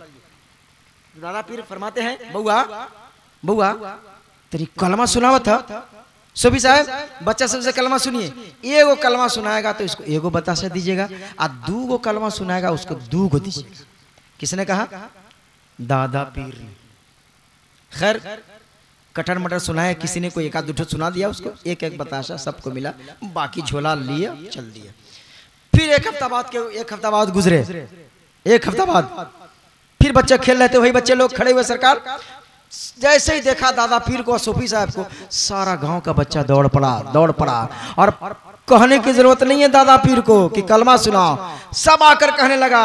दादा पीर फरमाते हैं, बउआ तेरी कलमा सुनावा था। सूफी साहब बच्चा सबसे कलमा सुनिए, एगो कलमा सुनाएगा तो इसको एगो बताशा दीजिएगा, और दूगो कलमा सुनाएगा उसको दूगो दीजिएगा। किसने कहा? दादा पीर ने। खैर कटर मटर सुनाया, किसी ने कोई एक आध दूठो सुना दिया, उसको एक एक बताशा सबको मिला, बाकी झोला लिए चल दिया। फिर एक हफ्ता बाद गुजरे, एक हफ्ता बाद फिर बच्चे खेल रहे थे, वही बच्चे लोग खड़े हुए। सरकार जैसे ही देखा दादा पीर को, सूफी साहब को, सारा गांव का बच्चा दौड़ पड़ा। और कहने की जरूरत नहीं है दादा पीर को कि कलमा सुनाओ, सब आकर कहने लगा,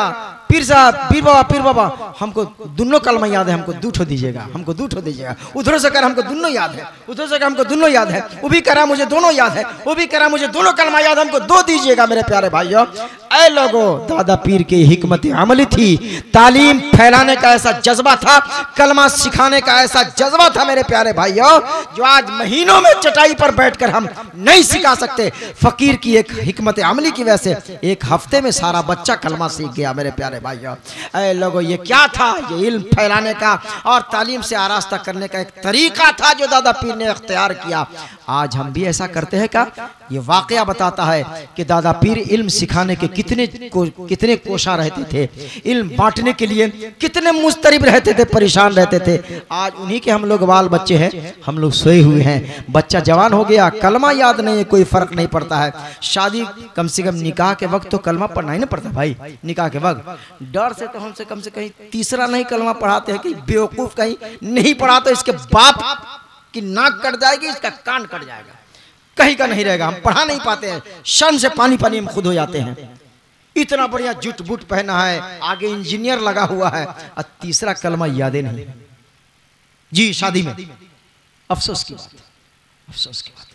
पीर साहब, पीर बाबा हमको दोनों कलमा याद है, हमको दूठो दीजिएगा, हमको दूठो दीजिएगा। उधर से कर हमको दोनों याद है, उधर से कर हमको दोनों याद है, वो भी करा मुझे दोनों याद है, वो भी करा मुझे दोनों कलमा याद, हमको दो दीजिएगा मेरे प्यारे भाइयों। ऐ लोगों, दादा पीर की हिकमत अमली थी, तालीम फैलाने का ऐसा जज्बा था, कलमा सिखाने का ऐसा जज्बा था मेरे प्यारे भाइयों, जो आज महीनों में चटाई पर बैठकर हम नहीं सिखा सकते। फकीर की एक हिकमत अमली की वजह से एक हफ्ते में सारा बच्चा कलमा सीख गया मेरे प्यारे भाइयों। ऐ लोगों, ये क्या था? ये इल्म फैलाने का और तालीम से आरास्ता करने का एक तरीका था जो दादा पीर ने इख्तियार किया। आज हम भी ऐसा करते हैं क्या? ये वाकया बताता है कि दादा पीर इल्म सिखाने के कितने कोशा रहते थे, इल्म बांटने के लिए कितने मुस्तरिब रहते थे, परेशान रहते थे। आज उन्हीं के हम लोग बाल बच्चे हैं, हम लोग सोए हुए हैं। बच्चा जवान हो गया, कलमा याद नहीं है, कोई फर्क नहीं पड़ता है। शादी कम से कम निकाह के वक्त तो कलमा पढ़ना ही ना पड़ता भाई। निकाह के वक्त डर से तो हमसे कम से कहीं तीसरा नहीं कलमा पढ़ाते हैं कि बेवकूफ कहीं नहीं पढ़ा तो इसके बाप की नाक कट जाएगी, इसका कान कट जाएगा, कहीं का नहीं रहेगा। हम पढ़ा नहीं पाते हैं, शन से पानी पानी हम खुद हो जाते हैं। इतना बढ़िया जुट बूट पहना है, आगे इंजीनियर लगा हुआ है और तीसरा कलमा यादें नहीं जी। शादी में अफसोस की बात, अफसोस की बात।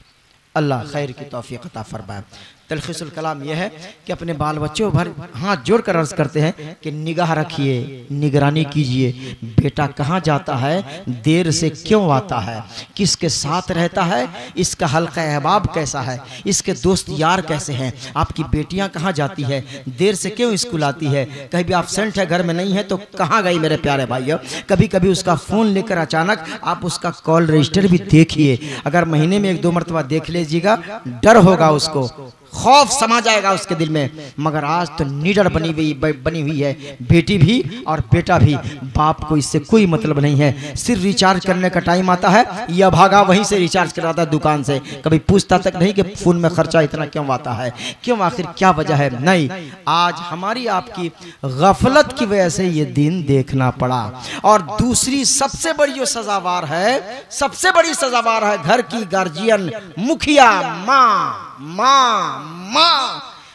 अल्लाह खैर की तौफीक अता फरमाए। तलखीसुल कलाम यह है कि अपने बाल बच्चों भर हाथ जोड़कर अर्ज करते हैं कि निगाह रखिए, निगरानी कीजिए, बेटा कहाँ जाता है, देर से क्यों आता है, किसके साथ रहता है, इसका हल्का अहबाब कैसा है, इसके दोस्त यार कैसे हैं, आपकी बेटियां कहाँ जाती है, देर से क्यों स्कूल आती है, कहीं भी एब्सेंट है, घर में नहीं है तो कहाँ गई मेरे प्यारे भाइयों। कभी कभी उसका फ़ोन लेकर अचानक आप उसका कॉल रजिस्टर भी देखिए, अगर महीने में 1-2 मरतबा देख लीजिएगा, डर होगा उसको, खौफ समा जाएगा उसके दिल में। मगर आज तो निडर बनी हुई है बेटी भी और बेटा भी। बाप को इससे कोई मतलब नहीं है, सिर्फ रिचार्ज करने का टाइम आता है, यह भागा वहीं से रिचार्ज कराता है दुकान से, कभी पूछता तक नहीं कि फोन में खर्चा इतना क्यों आता है, क्यों, आखिर क्या वजह है। नहीं, आज हमारी आपकी गफलत की वजह से ये दिन देखना पड़ा। और दूसरी सबसे बड़ी जो सजावार है, सबसे बड़ी सजावार है घर की गार्जियन, मुखिया,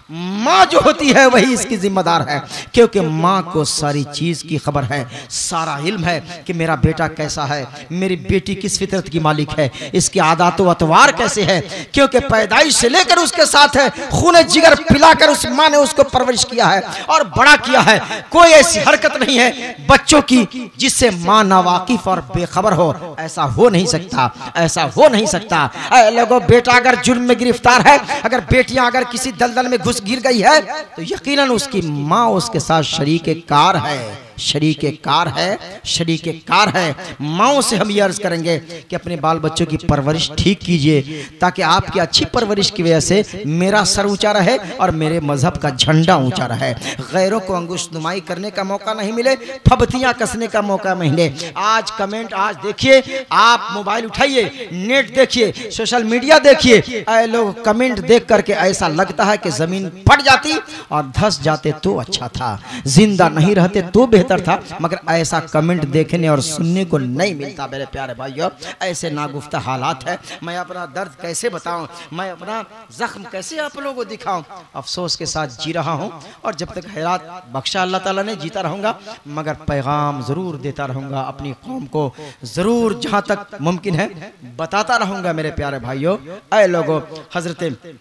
माँ जो होती है वही इसकी जिम्मेदार है, क्योंकि माँ को सारी चीज की खबर है, सारा इल्म है कि मेरा बेटा कैसा है, मेरी बेटी किस फितरत की मालिक है, इसकी आदत व अतवार कैसे है, क्योंकि पैदाइश से लेकर उसके साथ है, खून जिगर पिलाकर उस माँ ने उसको परवरिश किया है और बड़ा किया है। कोई ऐसी हरकत नहीं है बच्चों की जिससे माँ नावाकिफ और बेखबर हो, ऐसा हो नहीं सकता, ऐसा हो नहीं सकता। लोगों, बेटा अगर जुर्म में गिरफ्तार है, अगर बेटियां अगर किसी दलदल में घुस गिर गई है तो यकीनन उसकी माँ उसके साथ शरीके कार है, शरीके कार है, शरीके कार है। माओ से हम ये अर्ज करेंगे कि अपने बाल बच्चों की परवरिश ठीक कीजिए, ताकि आपकी अच्छी परवरिश की वजह से मेरा सर ऊंचा रहे और मेरे मजहब का झंडा ऊंचा रहे, गैरों को अंगुशनुमाई करने का मौका नहीं मिले, फबतियां कसने का मौका मिले। आज कमेंट, आज देखिए, आप मोबाइल उठाइए, नेट देखिए, सोशल मीडिया देखिए, लोग कमेंट देख करके ऐसा लगता है कि जमीन फट जाती और धस जाते तो अच्छा था, जिंदा नहीं रहते तो बेहतर था। मगर ऐसा कमेंट देखने और सुनने को नहीं मिलता मेरे प्यारे भाइयों। ऐसे नागुफ्ता हालात है, मैं अपना दर्द कैसे बताऊं, मैं अपना जख्म कैसे आप लोगों को दिखाऊं। अफसोस के साथ जी रहा हूं और जब तक हैरात बख्शा अल्लाह ताला ने जीता रहूंगा, मगर पैगाम जरूर देता रहूंगा, अपनी कौम को जरूर जहां तक मुमकिन है बताता रहूंगा मेरे प्यारे भाइयों। ऐ लोगों, हजरत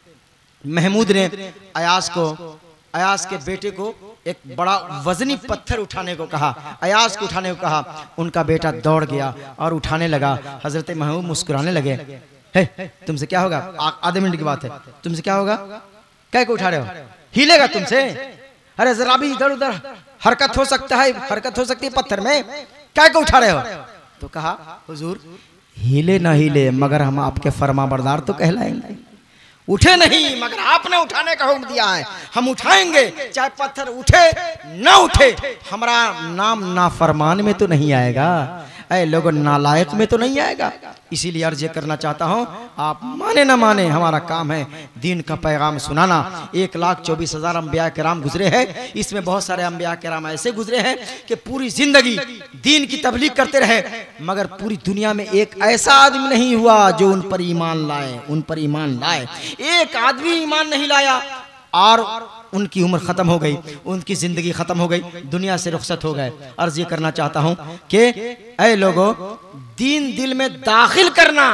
महमूद ने अयास के बेटे को एक बड़ा वजनी पत्थर उठाने को कहा, अयास को उठाने को कहा, उनका बेटा दौड़ गया और उठाने लगा। हजरत महमूद मुस्कुराने लगे, हे तुमसे क्या होगा, आधे मिनट की बात है, तुमसे क्या होगा, क्या को उठा रहे हो, हिलेगा तुमसे, अरे जरा भी इधर उधर हरकत हो सकता है, हरकत हो सकती है पत्थर में, क्या को उठा रहे हो। तो कहा, हुजूर हिले ना हिले मगर हम आपके फरमाबरदार तो कहलाएंगे, उठे नहीं मगर आपने उठाने का हुक्म दिया है, हम उठाएंगे, चाहे पत्थर उठे ना उठे, हमारा नाम नाफरमान में तो नहीं आएगा, ऐ लोगों नालायक में तो नहीं आएगा। इसीलिए अर्ज करना चाहता हूँ, आप माने ना माने हमारा काम है दीन का पैगाम सुनाना। 1,24,000 अम्बिया किराम गुजरे हैं, इसमें बहुत सारे अम्बिया किराम ऐसे गुजरे हैं कि पूरी जिंदगी दीन की तबलीग करते रहे, मगर पूरी दुनिया में एक ऐसा आदमी नहीं हुआ जो उन पर ईमान लाए, उन पर ईमान लाए। एक आदमी ईमान नहीं लाया, और उनकी उम्र ख़त्म हो गई, उनकी ज़िंदगी ख़त्म हो गई, दुनिया से रुखसत हो गए। अर्ज़ ये करना चाहता हूँ कि ऐ लोगों, दीन दिल में दाखिल करना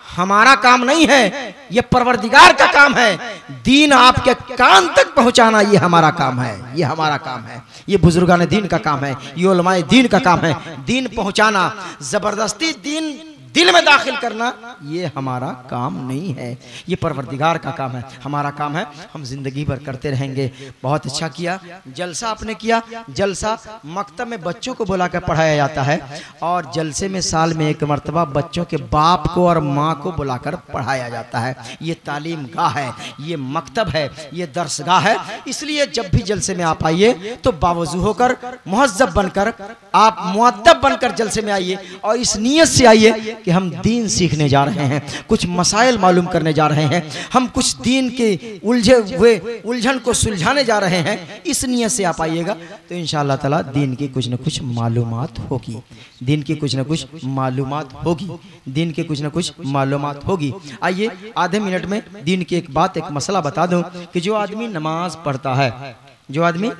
हमारा काम नहीं है, ये परवरदिगार का काम है। दीन आपके कान तक पहुंचाना ये हमारा काम है, ये हमारा काम है, ये बुजुर्गान दीन का काम है, ये उलमाए दीन का काम है। दीन पहुंचाना, जबरदस्ती दीन दिल में दाखिल करना ये हमारा काम नहीं है, ये परवरदिगार का काम है। हमारा काम है, हम जिंदगी भर करते रहेंगे। बहुत अच्छा किया, जलसा आपने किया। जलसा मकतब में बच्चों को बुला कर पढ़ाया जाता है और जलसे में साल में एक मरतबा बच्चों के बाप को और माँ को बुलाकर पढ़ाया जाता है। ये तालीम गाह है, ये मकतब है, ये दर्सगाह है। इसलिए जब भी जलसे में आप आइए तो बावजू होकर, मुहज्जब बनकर, आप मुअद्दब बनकर जलसे में आइए और इस नीयत से आइए कि हम दीन सीखने जा रहे हैं, कुछ मसाइल मालूम करने जा रहे हैं, हम कुछ दीन के उलझे हुए उलझन को सुलझाने जा रहे हैं। इस नियत से आप आइएगा तो इंशाअल्लाह ताला दीन की कुछ न कुछ मालूमात होगी, दीन की कुछ न कुछ मालूमात होगी, दीन के कुछ न कुछ मालूमात होगी। आइए आधे मिनट में दीन की एक बात, एक मसला बता दूं कि जो आदमी नमाज पढ़ता है, जो आदमी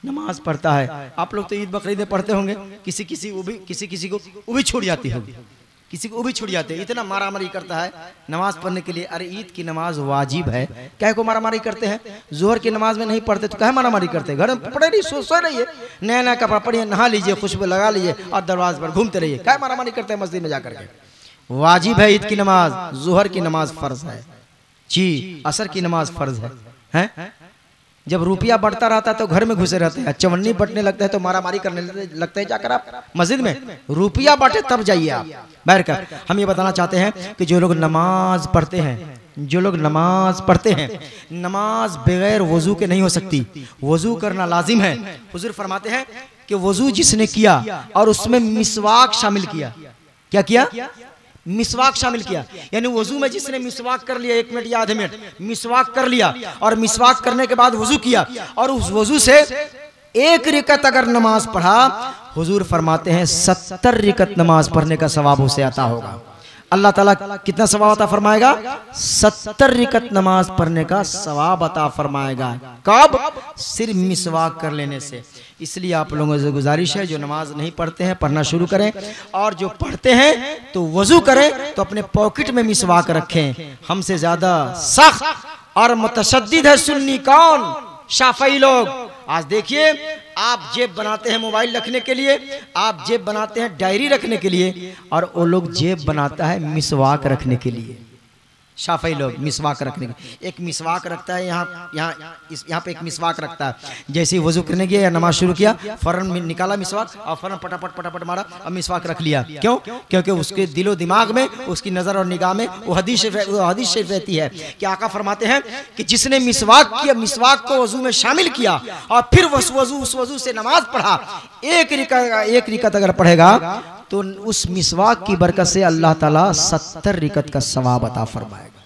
नमाज पढ़ता है, आप लोग तो ईद बकरीद पढ़ते होंगे, किसी किसी को वो भी छूट जाती होगी, किसी को भी छूट जाते हैं। इतना मारामारी करता है नमाज पढ़ने के लिए। अरे ईद की नमाज वाजिब है, क्या को मारामारी करते हैं? जोहर की नमाज में नहीं पढ़ते तो क्या मारामारी करते हैं? घर में पढ़े रहिए, सो रहिए, नया नया कपड़ा पढ़िए, नहा लीजिए, खुशबू लगा लीजिए और दरवाजे पर घूमते रहिए। क्या मारामारी करते हैं मस्जिद में जाकर के? वाजिब है ईद की नमाज, जोहर की नमाज फर्ज है जी, असर की नमाज फर्ज है। जब रुपया बढ़ता रहता है तो घर में घुसे रहते हैं, चवन्नी बटने लगता है तो मारामारी करने लगते हैं जाकर आप मस्जिद में। रुपया बांटे तब जाइए आप। बहरकत हम ये बताना चाहते हैं कि जो लोग नमाज पढ़ते हैं, जो लोग नमाज पढ़ते हैं, नमाज बगैर वजू के नहीं हो सकती, वजू करना लाजिम है। हुजूर फरमाते हैं कि वजू जिसने किया और उसमें मिसवाक शामिल किया, क्या किया? मिसवाक शामिल किया, यानी वजू में जिसने मिसवाक कर लिया, 1 मिनट या आधे मिनट मिसवाक कर लिया और मिसवाक करने के बाद वजू किया और उस वजू से 1 रिकत अगर नमाज पढ़ा, हुजूर फरमाते हैं 70 रिकत नमाज पढ़ने का सवाब उसे अता होगा। अल्लाह ताला कितना सवाब अता फरमाएगा? 70 रिकत नमाज पढ़ने का सवाब अता फरमाएगा। कब? सिर्फ मिसवाक कर लेने से। इसलिए आप लोगों से गुजारिश है, जो नमाज नहीं पढ़ते हैं पढ़ना शुरू करें, और जो पढ़ते हैं तो वजू करें तो अपने पॉकेट में मिसवाक रखें। हमसे ज्यादा सख्त और मुतशद्दिद है सुन्नी कौन? शाफई लोग। आज देखिए, आप जेब बनाते हैं मोबाइल रखने के लिए, आप जेब बनाते हैं डायरी रखने के लिए, और वो लोग जेब बनाता है मिसवाक रखने के लिए। शाफई लोग मिसवाक रखने के, एक मिसवाक रखता है यहाँ पे एक मिसवाक रखता है। जैसे ही वजू करने गया या नमाज शुरू किया, फौरन निकाला मिसवाक और फौरन पटापट मारा और मिसवाक रख लिया। क्यों? क्योंकि उसके दिलो दिमाग में, उसकी नज़र और निगाह में वो हदीस शरीफ रहती है कि आका फरमाते हैं कि जिसने मिसवाक किया, मिसवाक को वजू में शामिल किया और फिर उस वजू से नमाज पढ़ा, एक रिकत अगर पढ़ेगा तो उस मिसवाक की बरकत से अल्लाह ताला 70 रिकत का सवाब अता फरमाएगा,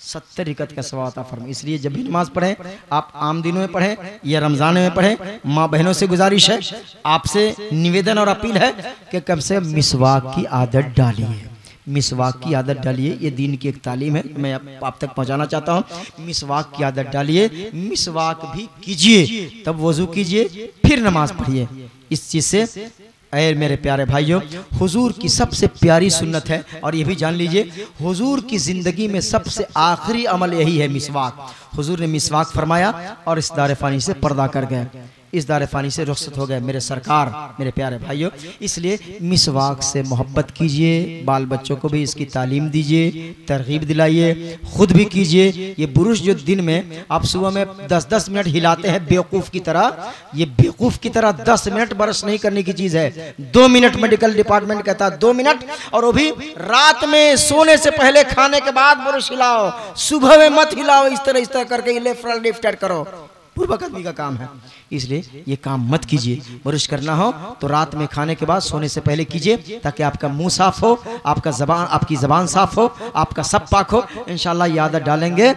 70 रिकत का सवाब अता फरमाएगा। इसलिए जब भी नमाज पढ़ें, आप आम दिनों में पढ़ें या रमजान में पढ़ें, माँ बहनों से गुजारिश है, आपसे निवेदन और अपील है कि कम से कम मिसवाक की आदत डालिए, मिसवाक की आदत डालिए। ये दीन की एक तालीम है, मैं आप तक पहुंचाना चाहता हूँ। मिसवाक की आदत डालिए, मिसवाक भी कीजिए, तब वजू कीजिए, फिर नमाज पढ़िए। इस चीज़ से ऐ मेरे प्यारे भाइयों, हुजूर की सबसे प्यारी सुन्नत है, और ये भी जान लीजिए हुजूर की ज़िंदगी में सबसे आखिरी अमल यही है, मिसवाक। हुजूर ने मिसवाक फरमाया और इस दारे फ़ानी से पर्दा कर गए, इस दारे फ़ानी से रुखसत हो गए मेरे सरकार, मेरे प्यारे भाइयों। इसलिए मिसवाक से मोहब्बत कीजिए, बाल बच्चों को भी इसकी तालीम दीजिए, तरगीब दिलाइए, खुद भी कीजिए। ये बुरुश जो दिन में आप सुबह में 10-10 मिनट हिलाते हैं बेवकूफ़ की तरह, ये बेवकूफ़ की तरह 10 मिनट बरस नहीं करने की चीज़ है। 2 मिनट मेडिकल डिपार्टमेंट कहता है 2 मिनट, और वो भी रात में सोने से पहले, खाने के बाद बुरुश हिलाओ, सुबह में मत हिलाओ। इस तरह करके लेफ्ट राइट करो, पूर्वक आदमी का काम है। इसलिए ये काम मत कीजिए। बुरुश करना हो तो रात में खाने के बाद सोने से पहले कीजिए, ताकि आपका मुंह साफ हो, आपकी जबान साफ हो, आपका सब पाक हो। इंशाल्लाह ये आदत डालेंगे,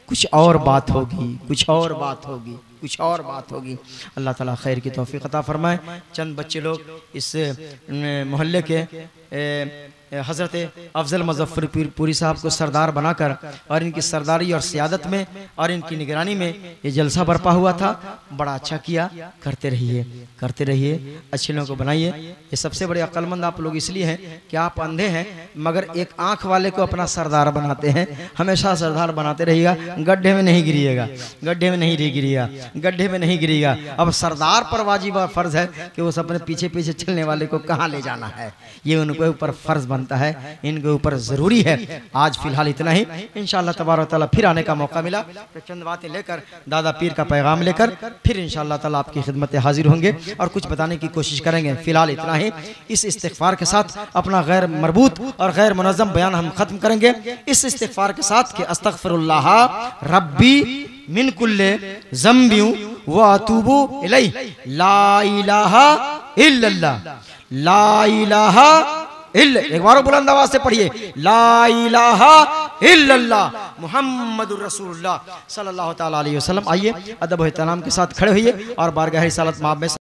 कुछ और बात होगी, कुछ और बात होगी, कुछ और बात होगी। अल्लाह ताला खैर की तौफीक अता फरमाए। चंद बच्चे लोग इस मोहल्ले के हज़रत अफजल मुज़फ्फरपुरी साहब को सरदार बनाकर और इनकी सरदारी और सियादत में और इनकी निगरानी में ये जलसा बरपा हुआ था। बड़ा अच्छा किया, करते रहिए, अच्छे लोगों को बनाइए। ये सबसे बड़े अक्लमंद आप लोग इसलिए हैं कि आप अंधे हैं मगर एक आँख वाले को अपना सरदार बनाते हैं। हमेशा सरदार बनाते रहिएगा, गड्ढे में नहीं गिरिएगा, गड्ढे में नहीं गिरिएगा। अब सरदार पर वाजिब और फर्ज है कि उस अपने पीछे पीछे चलने वाले को कहाँ ले जाना है, ये उनके ऊपर फर्ज बनता है, इनके ऊपर जरूरी है। आज फिलहाल इतना ही, इंशाअल्लाह तबारक तआला फिर आने का मौका मिला तो चंद बातें लेकर, दादा पीर का पैगाम लेकर फिर इंशाअल्लाह ताला आपकी खिदमत हाजिर होंगे और कुछ बताने की कोशिश करेंगे। फिलहाल इतना ही। इस इस्तिग़फ़ार के साथ अपना गैर मरबूत और गैर मुनज़्ज़म बयान हम खत्म करेंगे इस इस्तिग़फ़ार के साथ कि अस्तग़फ़िरुल्लाह रब्बी मिन कुल्ले ज़म्बियु व अतूबु इलैहि ला इलाहा इल्लल्लाह, ला इलाहा इल्ला, एक बार बुलंद आवाज से पढ़िए, ला इलाहा इल्लल्लाह मुहम्मदुर रसूलुल्लाह सल्लल्लाहु तआला अलैहि वसल्लम। आइए अदब व एहतराम के साथ खड़े होइए और बारगाह रिसालत माब में